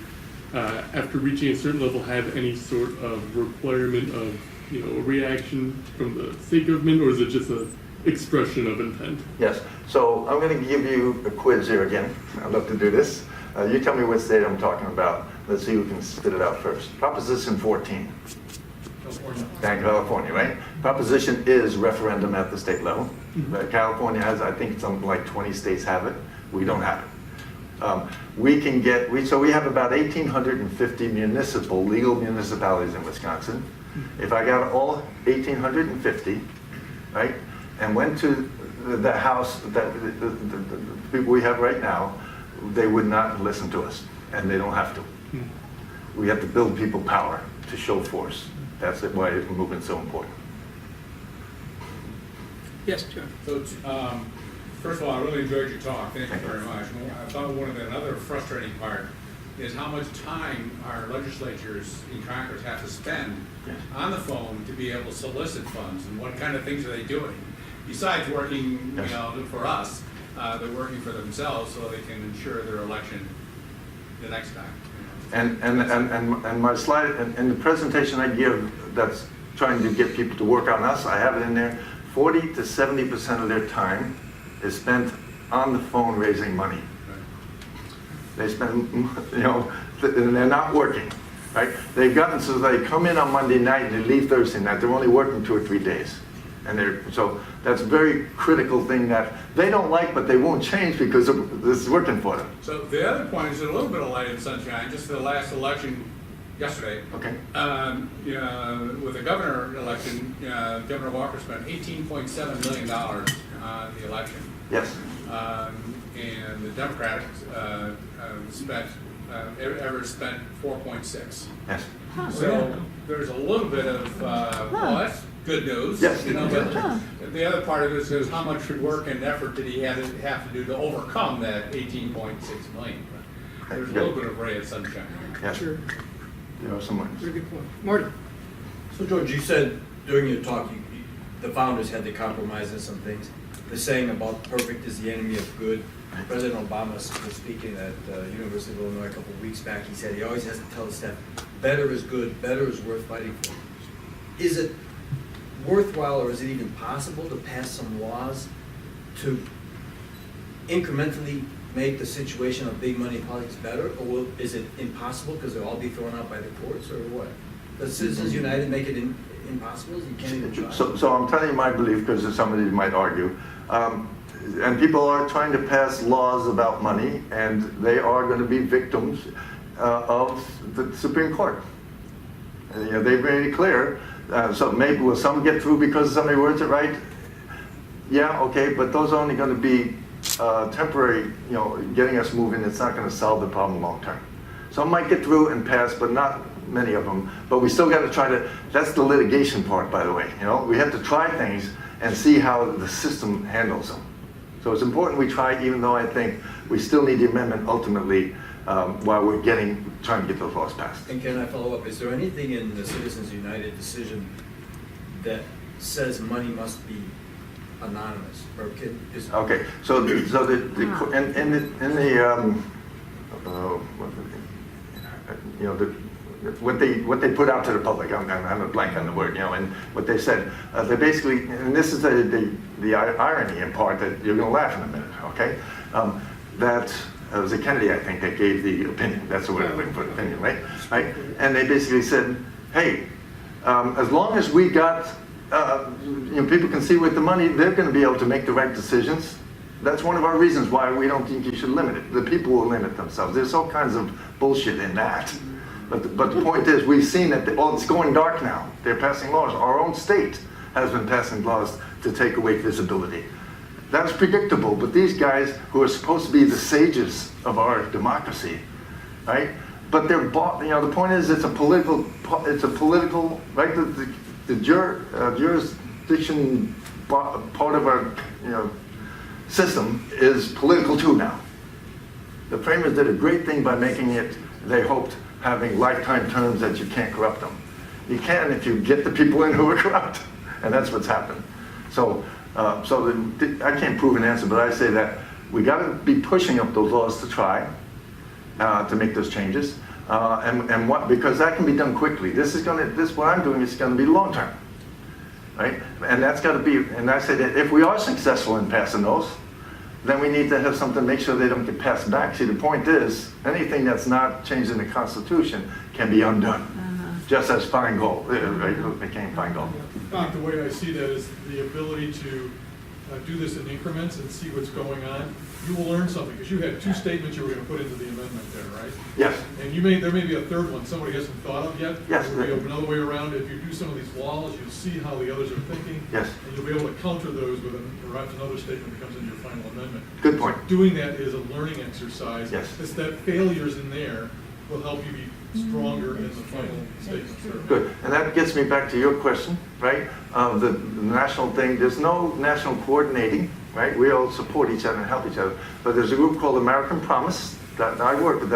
S7: after reaching a certain level, have any sort of requirement of a reaction from the state government, or is it just an expression of intent?
S1: Yes. So I'm going to give you a quiz here again. I'd love to do this. You tell me what state I'm talking about. Let's see who can spit it out first. Proposition 14.
S2: California.
S1: California, right? Proposition is referendum at the state level. California has, I think, something like 20 states have it. We don't have it. We have about 1,850 legal municipalities in Wisconsin. If I got all 1,850, right, and went to the House, the people we have right now, they would not listen to us, and they don't have to. We have to build people power to show force. That's why the movement's so important.
S6: Yes, John.
S4: So, first of all, I really enjoyed your talk. Thank you very much. I thought another frustrating part is how much time our legislatures in Congress have to spend on the phone to be able to solicit funds, and what kind of things are they doing? Besides working, for us, they're working for themselves so they can ensure their election the next time.
S1: And my slide, and the presentation I give that's trying to get people to work on us, I have it in there, 40 to 70% of their time is spent on the phone raising money. They spend, and they're not working, right? They've gotten so they come in on Monday night and they leave Thursday night. They're only working 2 or 3 days. And so that's a very critical thing that they don't like, but they won't change because this is working for them.
S4: So the other point is a little bit of light and sunshine, just the last election yesterday.
S1: Okay?
S4: With the governor election, Governor Walker spent $18.7 million on the election.
S1: Yes.
S4: And the Democrats spent 4.6.
S1: Yes.
S4: So there's a little bit of, well, that's good news.
S1: Yes.
S4: You know, but the other part of it is how much work and effort did he have to do to overcome that 18.6 million? There's a little bit of ray of sunshine.
S1: Yes.
S6: Sure,
S1: You know, someone.
S6: very good point. Marty?
S8: So George, you said during your talk, the founders had to compromise on some things. The saying about perfect is the enemy of good. President Obama was speaking at University of Illinois a couple of weeks back. He said he always has to tell the staff, better is good, better is worth fighting for. Is it worthwhile or is it even possible to pass some laws to incrementally make the situation of big money politics better? Or is it impossible because they'll all be thrown out by the courts or what? Does Citizens United make it impossible? You can't even try.
S1: So I'm telling you my belief, because somebody might argue. And people are trying to pass laws about money, and they are going to be victims of the Supreme Court. And, they've made it clear. So maybe will some get through because somebody words it right? Yeah, okay, but those are only going to be temporary, getting us moving. It's not going to solve the problem long term. Some might get through and pass, but not many of them. But we still got to try to, that's the litigation part, by the way. We have to try things and see how the system handles them. So it's important we try, even though I think we still need the amendment ultimately while we're trying to get those laws passed.
S8: And can I follow up? Is there anything in the Citizens United decision that says money must be anonymous? Or
S1: Okay, what they put out to the public, I'm a blank on the word, and what they said, they basically, and this is the irony in part that you're going to laugh in a minute, okay? That it was a Kennedy, I think, that gave the opinion. That's the word I'm looking for, opinion, right? And they basically said, hey, as long as we got, people can see with the money, they're going to be able to make the right decisions. That's one of our reasons why we don't think you should limit it. The people will limit themselves. There's all kinds of bullshit in that. But the point is, we've seen that it's going dark now. They're passing laws. Our own state has been passing laws to take away visibility. That's predictable, but these guys who are supposed to be the sages of our democracy, right? But they're bought, the point is it's a political, right? The jurisdiction part of our, system is political too now. The framers did a great thing by making it, they hoped, having lifetime terms that you can't corrupt them. You can if you get the people in who are corrupt, and that's what's happened. So I can't prove an answer, but I say that we got to be pushing up those laws to try to make those changes, because that can be done quickly. What I'm doing is going to be long term, right? And that's got to be. And I say that if we are successful in passing those, then we need to have something, make sure they don't get passed back. See, the point is, anything that's not changed in the Constitution can be undone, just as Feingold, right, became Feingold.
S2: I think the way I see that is the ability to do this in increments and see what's going on. You will learn something, because you had two statements you were going to put into the amendment there, right?
S1: Yes.
S2: And there may be a third one somebody hasn't thought of yet.
S1: Yes.
S2: There may be another way around. If you do some of these laws, you'll see how the others are thinking.
S1: Yes.
S2: And you'll be able to counter those with perhaps another statement that comes in your final amendment.
S1: Good point.
S2: So doing that is a learning exercise.
S1: Yes.
S2: It's that failures in there will help you be stronger in the final statement.
S1: Good. And that gets me back to your question, right? The national thing, there's no national coordinating, right? We all support each other and help each other. But there's a group called American Promise that I work with,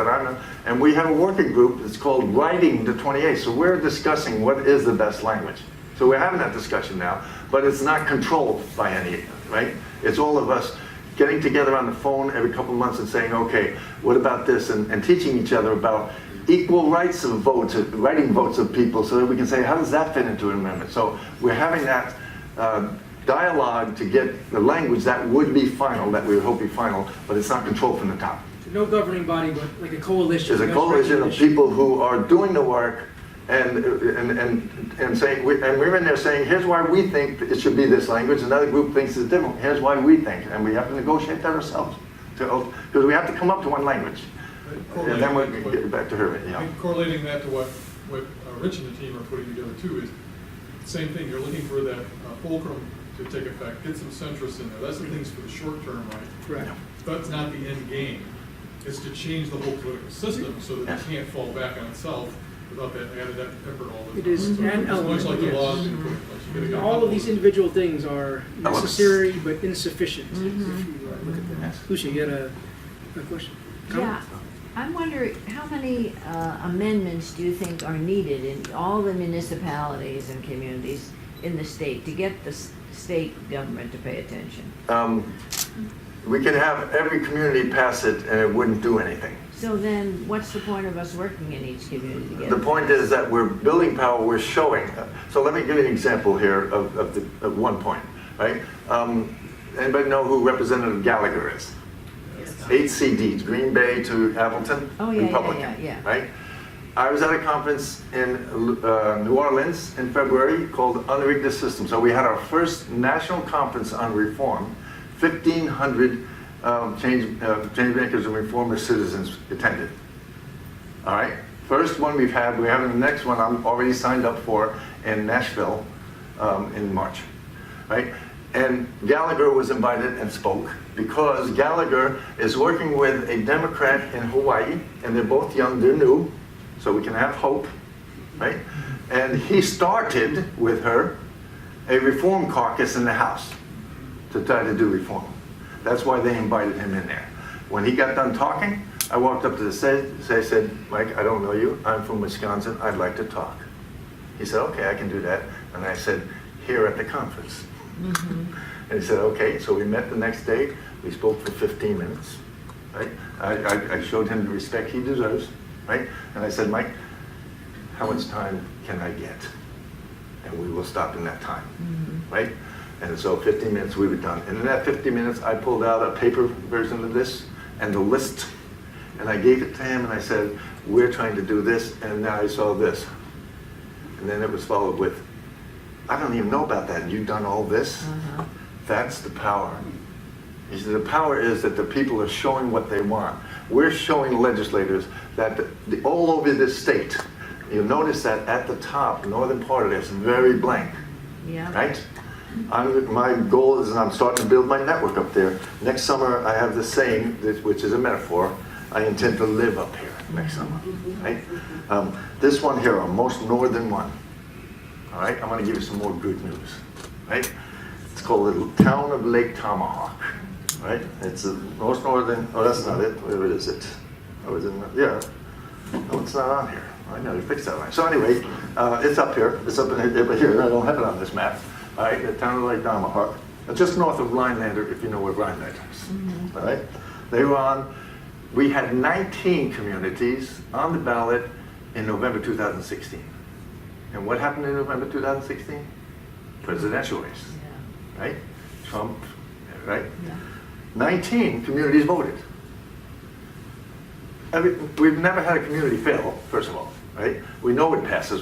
S1: and we have a working group that's called Writing the 28. So we're discussing what is the best language. So we're having that discussion now, but it's not controlled by any, right? It's all of us getting together on the phone every couple of months and saying, okay, what about this? And teaching each other about equal rights of votes, writing votes of people, so that we can say, how does that fit into an amendment? So we're having that dialogue to get the language that would be final, that we would hope be final, but it's not controlled from the top.
S6: No governing body, but like a coalition.
S1: There's a coalition of people who are doing the work and saying, and we're in there saying, here's why we think it should be this language, another group thinks it's different, here's why we think, and we have to negotiate that ourselves, because we have to come up to one language. And then we'll get back to her, yeah.
S2: Correlating that to what Rich and the team are putting together too is, same thing, you're looking for that fulcrum to take effect, get some centrist in there, that's the things for the short term, right?
S6: Correct.
S2: That's not the end game, it's to change the whole political system so that it can't fall back on itself without that added effort all the time.
S6: It is
S2: So
S6: an
S2: it's
S6: element,
S2: much like the
S6: yes.
S2: laws being put in place. You gotta get
S6: All of these
S2: them.
S6: individual things are necessary but insufficient, if you look at that.
S1: Yes.
S6: Lucia, you had a question?
S3: Yeah, I'm wondering, how many amendments do you think are needed in all the municipalities and communities in the state to get the state government to pay attention?
S1: We can have every community pass it and it wouldn't do anything.
S3: So then, what's the point of us working in each community together?
S1: The point is that we're building power, we're showing. So let me give you an example here of one point, right? Anybody know who Representative Gallagher is? 8 CDs, Green Bay to Appleton,
S3: Oh, yeah,
S1: Republican,
S3: yeah.
S1: right? I was at a conference in New Orleans in February called Unrig the System. So we had our first national conference on reform. 1,500 change makers and reformer citizens attended. All right? First one we're having the next one I'm already signed up for in Nashville in March. Right? And Gallagher was invited and spoke because Gallagher is working with a Democrat in Hawaii, and they're both young, they're new, so we can have hope, right? And he started with her a reform caucus in the House to try to do reform. That's why they invited him in there. When he got done talking, I walked up to the stage, I said, Mike, I don't know you, I'm from Wisconsin, I'd like to talk. He said, okay, I can do that. And I said, here at the conference. And he said, okay, so we met the next day, we spoke for 15 minutes, right? I showed him the respect he deserves, right? And I said, Mike, how much time can I get? And we will stop in that time, right? And so 15 minutes, we were done. And in that 15 minutes, I pulled out a paper version of this and the list, and I gave it to him, and I said, we're trying to do this, and now I saw this. And then it was followed with, I don't even know about that. You've done all this? That's the power. He said, the power is that the people are showing what they want. We're showing legislators that all over this state, you'll notice that at the top, northern part of this, very blank,
S3: Yeah.
S1: right? My goal is, and I'm starting to build my network up there. Next summer, I have the saying, which is a metaphor, I intend to live up here next summer, right? This one here, our most northern one, all right? I'm going to give you some more good news, right? It's called the town of Lake Tomahawk, right? It's the most northern, oh, that's not it. Where is it? Oh, is it not? Yeah. No, it's not on here. I know, you fixed that line. So anyway, it's up here. It's up in here. I don't have it on this map. All right, the town of Lake Tomahawk. Just north of Rhinelander, if you know where Rhinelander is. All right? They were on, we had 19 communities on the ballot in November 2016. And what happened in November 2016? Presidential race, right? Trump, right? 19 communities voted. We've never had a community fail, first of all, right? We know it passes.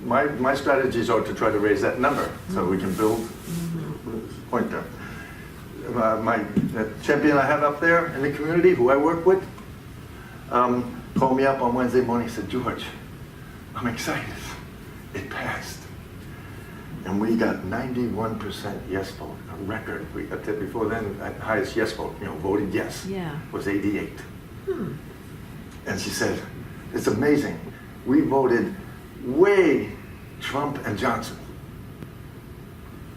S1: My strategies are to try to raise that number so we can build point there. My champion I have up there in the community, who I work with, called me up on Wednesday morning and said, George, I'm excited. It passed. And we got 91% yes vote, a record. We got that before then, highest yes vote, voted yes, was 88. And she said, it's amazing. We voted way Trump and Johnson.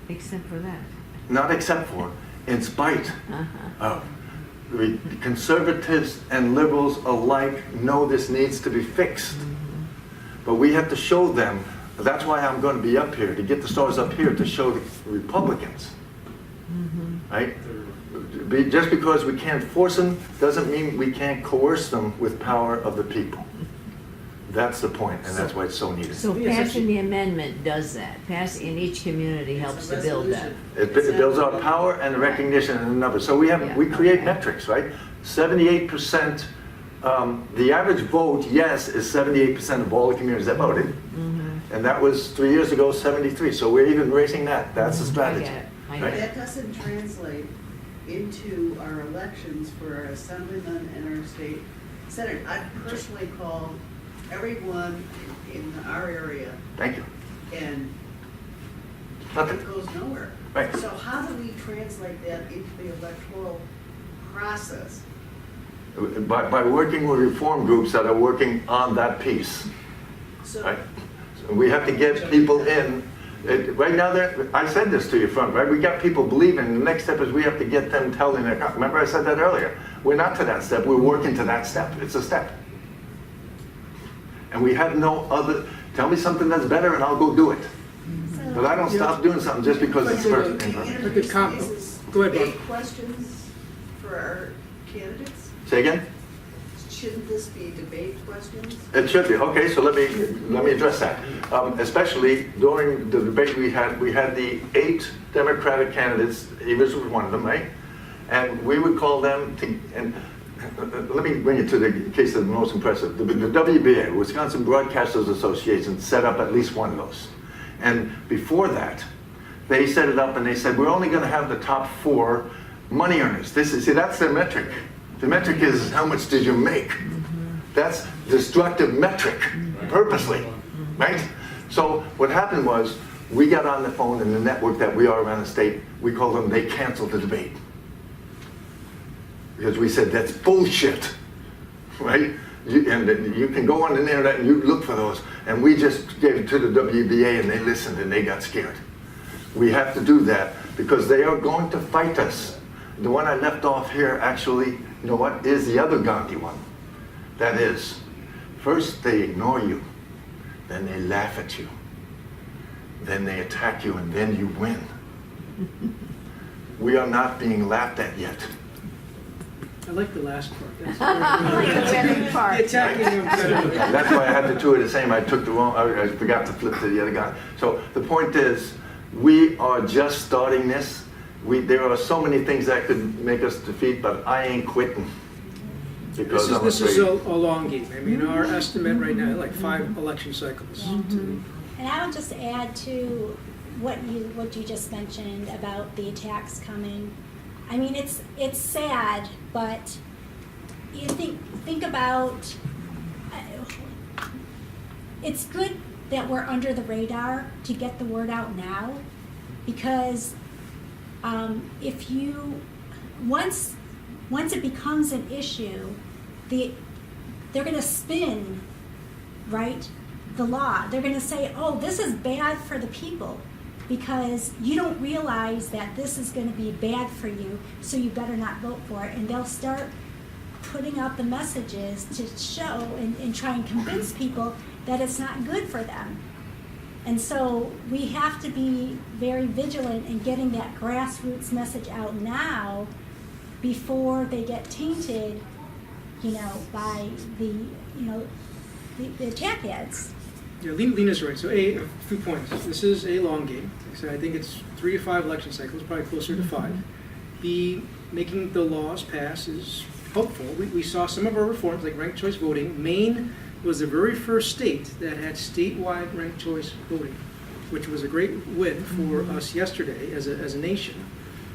S3: Except for that.
S1: Not except for, in spite of. The conservatives and liberals alike know this needs to be fixed. But we have to show them. That's why I'm going to be up here, to get the stars up here to show the Republicans. Right? Just because we can't force them doesn't mean we can't coerce them with power of the people. That's the point, and that's why it's so needed.
S3: So passing the amendment does that. Passing in each community helps to build that.
S1: It builds our power and the recognition and the numbers. So we create metrics, right? 78% the average vote, yes, is 78% of all the communities that voted. And that was 3 years ago, 73. So we're even raising that. That's the
S3: I
S1: strategy.
S3: get it, I
S1: Right.
S3: get it.
S5: That doesn't translate into our elections for our assemblymen and our state senate. I've personally called everyone in our area,
S1: Thank you.
S5: and
S1: Nothing.
S5: it goes nowhere.
S1: Right.
S5: So how do we translate that into the electoral process?
S1: By working with reform groups that are working on that piece.
S5: So,
S1: Right? So we have to get people in. Right now, I said this to you front, right? We got people believing. The next step is we have to get them telling their, remember I said that earlier. We're not to that step, we're working to that step. It's a step. And we have no other, tell me something that's better and I'll go do it. But I don't stop doing something just because it's first.
S5: do you
S6: Like a
S5: introduce
S6: comp-
S5: these as
S6: Go ahead, Bob.
S5: big questions for our candidates?
S1: Say again?
S5: Shouldn't this be debate questions?
S1: It should be. Okay, so let me address that. Especially during the debate we had the 8 Democratic candidates. Evers was one of them, right? And we would call them to, and let me bring it to the case of the most impressive. The WBA, Wisconsin Broadcasters Association, set up at least one of those. And before that, they set it up and they said, we're only going to have the top 4 money earners. See, that's their metric. The metric is how much did you make? That's destructive metric, purposely, right? So what happened was, we got on the phone and the network that we are around the state, we called them, they canceled the debate. Because we said, that's bullshit, right? And you can go on the internet and you look for those. And we just gave it to the WBA and they listened and they got scared. We have to do that because they are going to fight us. The one I left off here actually, you know what, is the other Gandhi one. That is, first they ignore you, then they laugh at you, then they attack you, and then you win. We are not being laughed at yet.
S6: I like the last part. That's
S3: I like the winning part.
S6: The attacking them better.
S1: That's why I had the 2 of the same. I took the wrong, I forgot to flip to the other guy. So the point is, we are just starting this. There are so many things that could make us defeat, but I ain't quitting. Because
S6: This is a
S1: afraid.
S6: long game. I mean, our estimate right now, like 5 election cycles.
S9: And I would just add to what you just mentioned about the attacks coming. I mean, it's sad, but you think about. It's good that we're under the radar to get the word out now, because if you once it becomes an issue, they're going to spin, right, the law. They're going to say, oh, this is bad for the people because you don't realize that this is going to be bad for you, so you better not vote for it. And they'll start putting out the messages to show and try and convince people that it's not good for them. And so we have to be very vigilant in getting that grassroots message out now before they get tainted, by the attack ads.
S6: Yeah, Lena's right. So a few points. This is a long game. So I think it's 3 to 5 election cycles, probably closer to 5. B, making the laws pass is hopeful. We saw some of our reforms, like ranked choice voting. Maine was the very first state that had statewide ranked choice voting, which was a great win for us yesterday as a nation.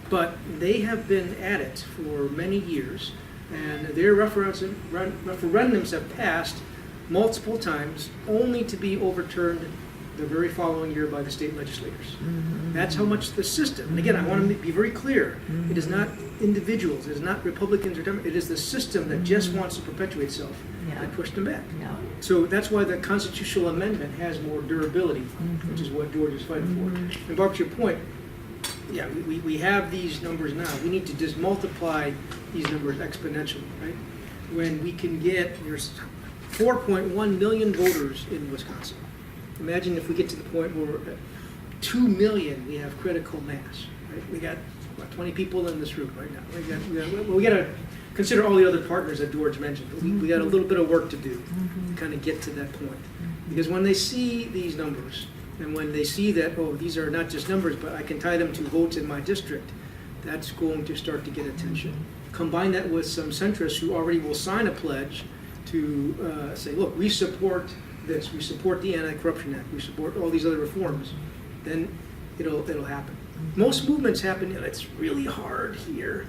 S6: But they have been at it for many years, and their referendums have passed multiple times, only to be overturned the very following year by the state legislators. That's how much the system, and again, I want to be very clear, it is not individuals, it is not Republicans or Democrats, it is the system that just wants to perpetuate itself that pushed them back.
S3: No.
S6: So that's why the constitutional amendment has more durability, which is what George is fighting for. And Barb, to your point, yeah, we have these numbers now. We need to just multiply these numbers exponentially, right? When we can get, there's 4.1 million voters in Wisconsin. Imagine if we get to the point where at 2 million we have critical mass, right? We got, 20 people in this room right now. We got to consider all the other partners that George mentioned. But we got a little bit of work to do to kind of get to that point. Because when they see these numbers, and when they see that, oh, these are not just numbers, but I can tie them to votes in my district, that's going to start to get attention. Combine that with some centrists who already will sign a pledge to say, look, we support this, we support the Anti-Corruption Act, we support all these other reforms, then it'll happen. Most movements happen, it's really hard here,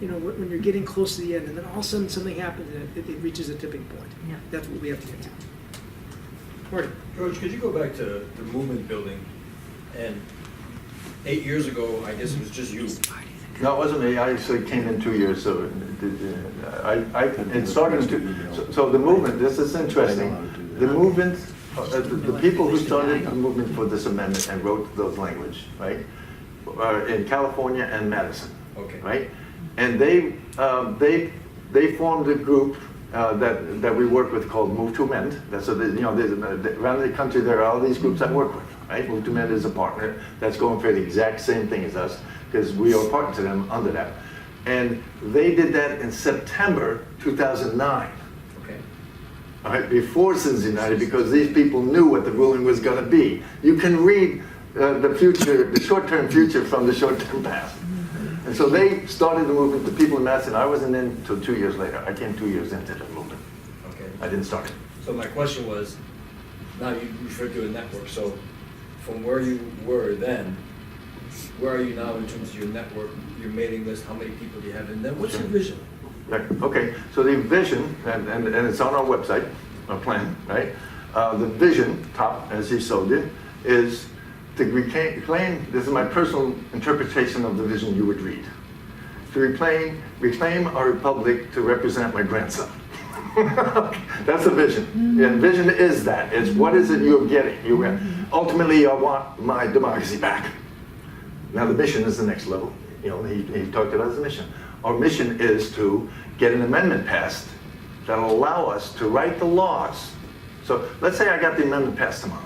S6: when you're getting close to the end, and then all of a sudden something happens and it reaches a tipping point.
S3: Yeah.
S6: That's what we have to get to. Marty?
S8: George, could you go back to the movement building? And 8 years ago, I guess it was just you.
S1: No, it wasn't me. I actually came in 2 years, so it started in so the movement, this is interesting. The movement, the people who started the movement for this amendment and wrote those language, right, are in California and Madison.
S8: Okay.
S1: Right? And they formed a group that we work with called Move to Amend. That's around the country there are all these groups I work with. Right? Move to Amend is a partner that's going for the exact same thing as us because we are partner to them under that. And they did that in September 2009.
S8: Okay.
S1: All right, before Citizens United, because these people knew what the ruling was going to be. You can read the future, the short-term future from the short-term past. And so they started the movement, the people in Madison. I wasn't in until 2 years later. I came 2 years into the movement.
S8: Okay.
S1: I didn't start it.
S8: So my question was, now you referred to a network, so from where you were then, where are you now in terms of your network, your mailing list, how many people do you have, and then what's your vision?
S1: Right. Okay, so the vision, and it's on our website, our plan, right? The vision, top, as he so did, is to reclaim, this is my personal interpretation of the vision you would read, to reclaim our republic to represent my grandson. That's the vision. And vision is that. It's what is it you're getting. Ultimately, I want my democracy back. Now the mission is the next level. He talked about the mission. Our mission is to get an amendment passed that will allow us to write the laws. So let's say I got the amendment passed tomorrow.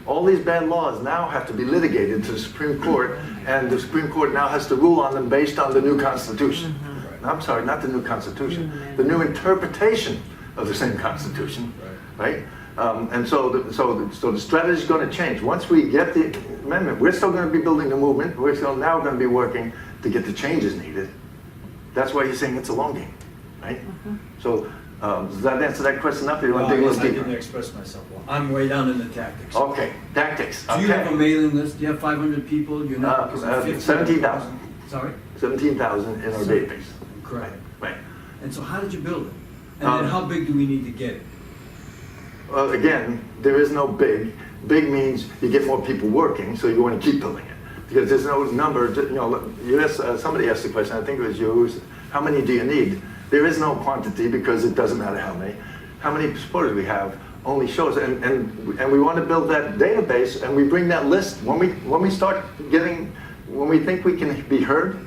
S1: All these bad laws now have to be litigated to the Supreme Court, and the Supreme Court now has to rule on them based on the new Constitution. I'm sorry, not the new Constitution, the new interpretation of the same Constitution, right? And so the strategy is going to change. Once we get the amendment, we're still going to be building the movement. We're still now going to be working to get the changes needed. That's why he's saying it's a long game, right? So does that answer that question enough? Or you want to dig a little
S8: I didn't
S1: deeper?
S8: express myself well. I'm way down in the tactics.
S1: Okay, tactics.
S8: Do you have a mailing list? Do you have 500 people? You're not
S1: 17,000.
S8: Sorry?
S1: 17,000 in our database.
S8: Correct.
S1: Right.
S8: And so how did you build it? And then how big do we need to get it?
S1: Well, again, there is no big. Big means you get more people working, so you want to keep building it. Because there's no number, somebody asked the question, I think it was you, how many do you need? There is no quantity because it doesn't matter how many. How many supporters we have only shows, and we want to build that database, and we bring that list when we start getting, when we think we can be heard,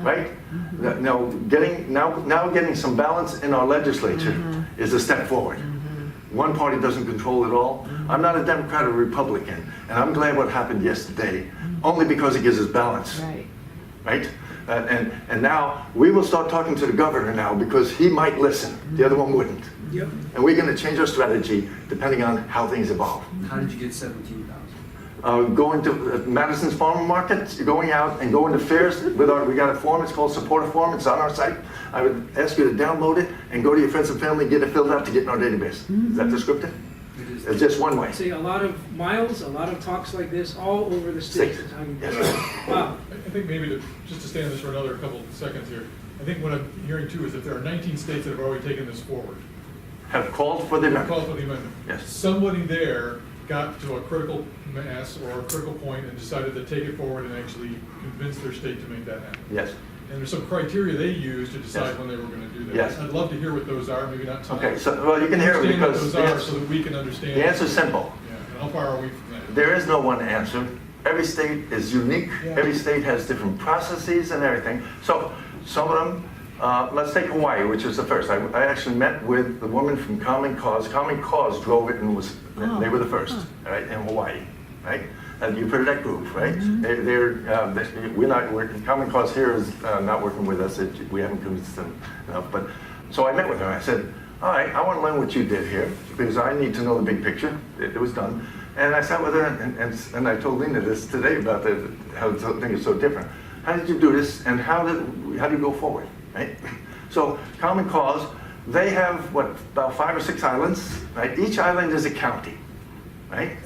S1: right? Now getting some balance in our legislature is a step forward. One party doesn't control it all. I'm not a Democrat or Republican, and I'm glad what happened yesterday, only because it gives us balance, right? And now we will start talking to the governor now because he might listen. The other one wouldn't.
S6: Yep.
S1: And we're going to change our strategy depending on how things evolve.
S8: How did you get 17,000?
S1: Going to Madison's farmer market, going out and going to fairs we got a form, it's called Support a Form, it's on our site. I would ask you to download it and go to your friends and family and get it filled out to get in our database. Is that descriptive? It's just one way.
S6: See, a lot of miles, a lot of talks like this all over the state.
S1: State.
S6: Yes. Wow.
S2: I think maybe just to stay on this for another couple of seconds here, I think what I'm hearing too is that there are 19 states that have already taken this forward.
S1: Have called for the
S2: Called
S1: amendment.
S2: for the amendment.
S1: Yes.
S2: Somebody there got to a critical mass or a critical point and decided to take it forward and actually convince their state to make that happen.
S1: Yes.
S2: And there's some criteria they used to decide
S1: Yes.
S2: when they were going to do that.
S1: Yes.
S2: I'd love to hear what those are, maybe not tonight.
S1: Okay, so, well, you can hear it
S2: Understand what
S1: because
S2: those are so that we can understand.
S1: the answer's simple.
S2: Yeah, and how far are we from that?
S1: There is no one answer. Every state is unique.
S2: Yeah.
S1: Every state has different processes and everything. So some of them, let's take Hawaii, which is the first. I actually met with the woman from Common Cause. Common Cause drove it and they were the first, right, in Hawaii, right? And you've heard of that group, right? We're not working. Common Cause here is not working with us. We haven't convinced them enough. But so I met with her. I said, all right, I want to learn what you did here because I need to know the big picture. It was done. And I sat with her and I told Lena this today about how the thing is so different. How did you do this and how do you go forward, right? So Common Cause they have, what, about 5 or 6 islands, right? Each island is a county, right?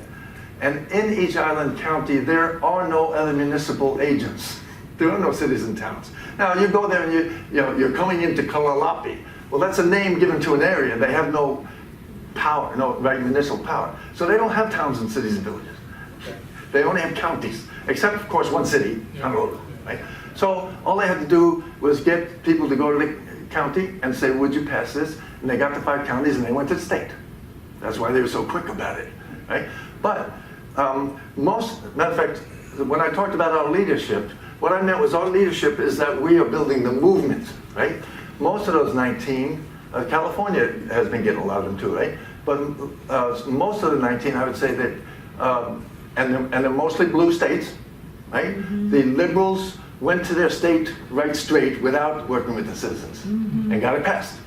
S1: And in each island county, there are no other municipal agents. There are no cities and towns. Now, you go there and you're coming into Kalalapi. Well, that's a name given to an area. They have no power, no right municipal power. So they don't have towns and cities and villages. They only have counties, except, of course, one city, Honolulu, right? So all they had to do was get people to go to the county and say, would you pass this? And they got the 5 counties and they went to the state. That's why they were so quick about it, right? But matter of fact, when I talked about our leadership, what I meant was our leadership is that we are building the movement, right? Most of those 19, California has been getting a lot of them too, right? But most of the 19, I would say that, and they're mostly blue states, right? The liberals went to their state right straight without working with the citizens and got it passed.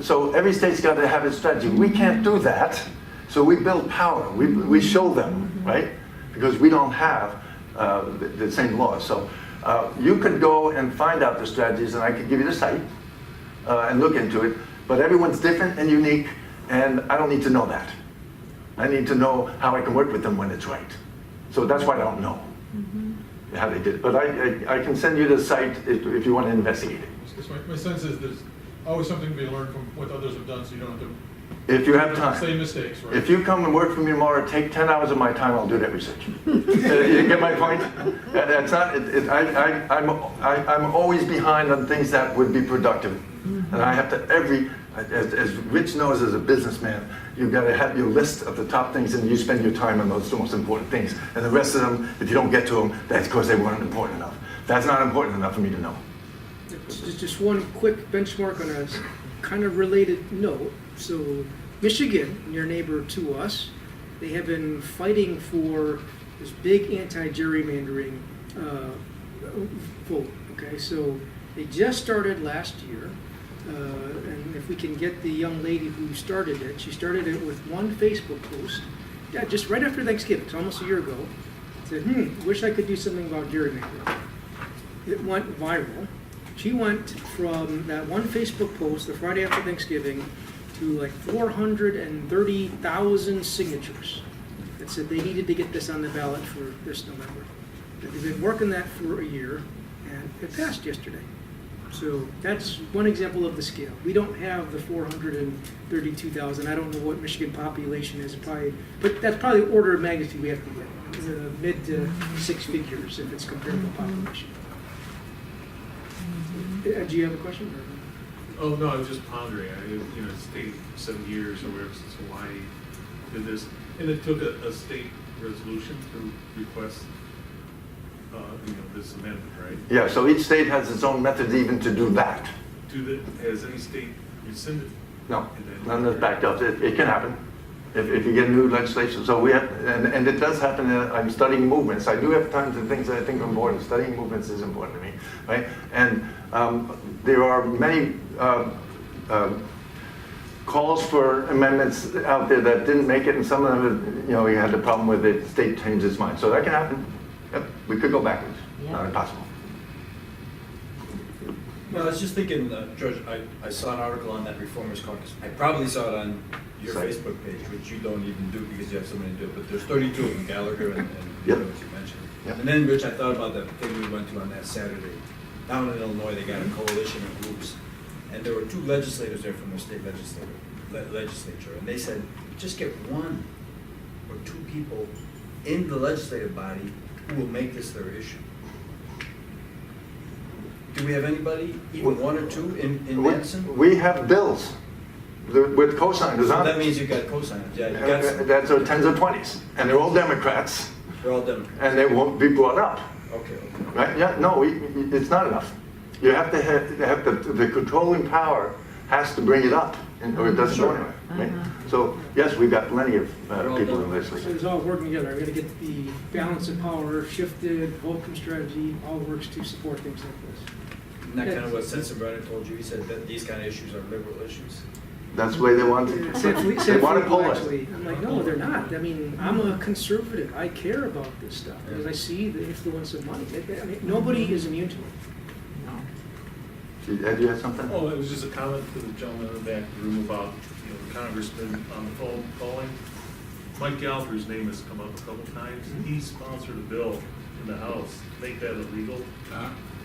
S1: So every state's got to have its strategy. We can't do that, so we build power. We show them, right? Because we don't have the same laws. So you could go and find out the strategies, and I could give you the site and look into it. But everyone's different and unique, and I don't need to know that. I need to know how I can work with them when it's right. So that's why I don't know how they did it. But I can send you the site if you want to investigate it.
S2: My sense is there's always something to be learned from what others have done, so you don't have to
S1: If you have time.
S2: same mistakes, right?
S1: If you come and work for me tomorrow, take 10 hours of my time, I'll do that research. You get my point? That's not, I'm always behind on things that would be productive. And I have to, as Rich knows as a businessman, you've got to have your list of the top things and you spend your time on those most important things. And the rest of them, if you don't get to them, that's because they weren't important enough. That's not important enough for me to know.
S6: Just one quick benchmark on a kind of related note. So Michigan, near neighbor to us, they have been fighting for this big anti-gerrymandering vote. Okay, so they just started last year, and if we can get the young lady who started it, she started it with one Facebook post, yeah, just right after Thanksgiving, so almost a year ago. Said, wish I could do something about gerrymandering. It went viral. She went from that one Facebook post the Friday after Thanksgiving to like 430,000 signatures that said they needed to get this on the ballot for this November. They've been working that for a year, and it passed yesterday. So that's one example of the scale. We don't have the 432,000. I don't know what Michigan population is, but that's probably the order of magnitude we have to get. Mid to 6 figures if it's comparable population. Do you have a question?
S10: Oh, no, I was just pondering. It stayed 7 years or whatever since Hawaii did this. And it took a state resolution to request, this amendment, right?
S1: Yeah, so each state has its own methods even to do that.
S10: Has any state rescinded?
S1: No, none that's backed up. It can happen if you get new legislation. So we have, and it does happen. I'm studying movements. I do have times and things that I think are important. Studying movements is important to me, right? And there are many calls for amendments out there that didn't make it, and some of them, we had the problem with it. The state changed its mind, so that can happen. Yep, we could go backwards. Not impossible.
S8: No, I was just thinking, George, I saw an article on that Reformers Caucus. I probably saw it on your
S1: Sorry.
S8: Facebook page, which you don't even do because you have so many to do it, but there's 32 of them, Gallagher and
S1: Yep.
S8: what you mentioned.
S1: Yep.
S8: And then, Rich, I thought about that thing we went to on that Saturday. Down in Illinois, they got a coalition of groups, and there were 2 legislators there from the state legislature, and they said, just get 1 or 2 people in the legislative body who will make this their issue. Do we have anybody, even 1 or 2 in Madison?
S1: We have bills with cosigners
S8: So
S1: on
S8: that
S1: it.
S8: means you got cosigners, yeah, you got some.
S1: That's our 10s or 20s, and they're all Democrats,
S8: They're all Democrats.
S1: and they won't be brought up.
S8: Okay.
S1: Right? Yeah. No, it's not enough. You have to have the controlling power has to bring it up, or it doesn't go anywhere. Right? So yes, we've got plenty of people in this
S6: So
S1: league.
S6: it's all working together. We're going to get the balance of power shifted, Vulcan strategy, all works to support things like this.
S8: Isn't that kind of what Sensenbrenner told you? He said that these kind of issues are liberal issues.
S1: That's the way they want to. They want to pull it.
S6: Actually, I'm like, no, they're not. I mean, I'm a conservative. I care about this stuff because I see the influence of money. I mean, nobody is immune to it.
S1: Ed, you had something?
S10: Oh, it was just a comment to the gentleman in the back of the room about, the congressman on the phone calling. Mike Gallagher's name has come up a couple times. He sponsored a bill in the House to make that illegal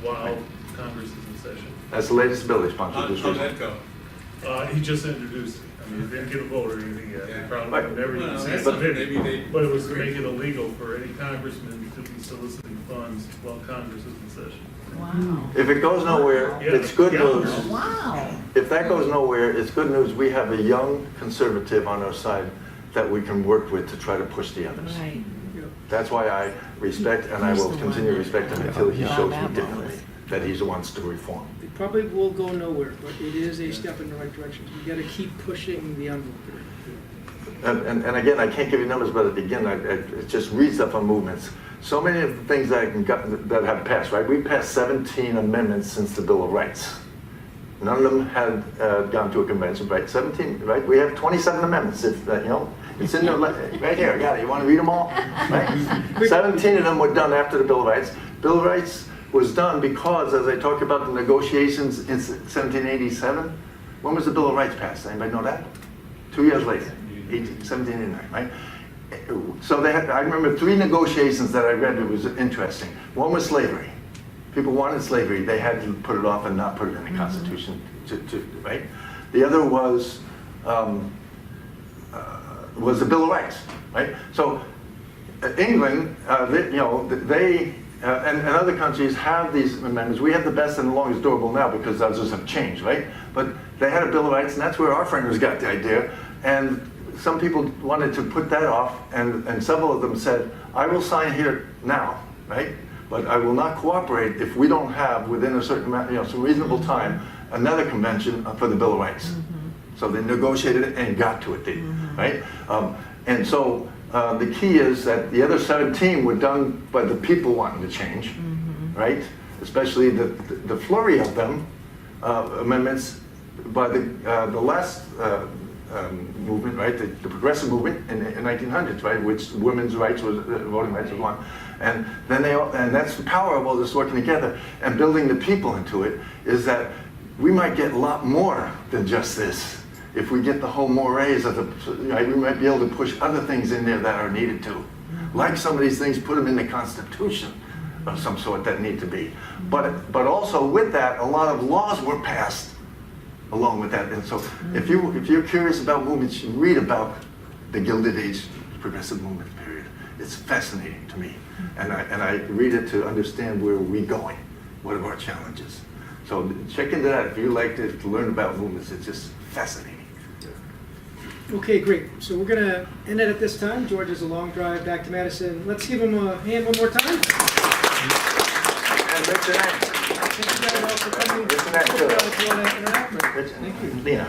S10: while Congress is in session.
S1: That's the latest bill they sponsored this
S4: How'd
S1: year.
S4: that go?
S10: He just introduced it. I mean, he didn't get a vote or anything yet.
S4: Yeah.
S10: They probably
S1: Right.
S10: would never even
S4: Well,
S10: see
S4: that's
S10: it
S4: something
S10: submitted.
S4: maybe they-
S10: But it was to make it illegal for any congressman to be soliciting funds while Congress is in session.
S3: Wow.
S1: If it goes nowhere,
S10: Yeah.
S1: it's good
S10: Yeah.
S1: news.
S3: Wow.
S1: If that goes nowhere, it's good news. We have a young conservative on our side that we can work with to try to push the others.
S3: Right.
S1: That's why I respect, and I will continue to respect him until he shows me differently, that he wants to reform.
S6: It probably will go nowhere, but it is a step in the right direction. You gotta keep pushing the envelope here.
S1: And again, I can't give you numbers, but again, it just reads up on movements. So many of the things that have passed, right? We passed 17 amendments since the Bill of Rights. None of them had gone to a convention, right? 17, right? We have 27 amendments, if, it's in there, right here, I got it. You want to read them all? Right? 17 of them were done after the Bill of Rights. Bill of Rights was done because, as I talked about the negotiations in 1787, when was the Bill of Rights passed? Anybody know that? 2 years later, 1789, right? So they had, I remember 3 negotiations that I read that was interesting. One was slavery. People wanted slavery. They had to put it off and not put it in the Constitution, right? The other was the Bill of Rights, right? So England, they and other countries have these amendments. We have the best and the longest durable now because others have changed, right? But they had a Bill of Rights, and that's where our framers got the idea. And some people wanted to put that off, and several of them said, I will sign here now, right? But I will not cooperate if we don't have, within a certain amount, some reasonable time, another convention for the Bill of Rights. So they negotiated it and got to it, right? And so the key is that the other 17 were done by the people wanting to change, right? Especially the flurry of them, amendments by the last movement, right? The progressive movement in 1900s, right? Which women's rights was, voting rights was one. And then and that's the power of all this working together and building the people into it, is that we might get a lot more than just this. If we get the whole mores of right, we might be able to push other things in there that are needed too. Like some of these things, put them in the Constitution of some sort that need to be. But also with that, a lot of laws were passed along with that. And so if you're curious about movements, you read about the Gilded Age progressive movement period. It's fascinating to me. And I read it to understand where we're going, what are our challenges. So check into that if you like to learn about movements. It's just fascinating.
S6: Okay, great. So we're gonna end it at this time. George has a long drive back to Madison. Let's give him a hand one more time.
S1: And Rich and Ed.
S6: Thank you guys all for coming.
S1: Rich and Ed, too.
S6: Thank you.
S1: Rich and Lena.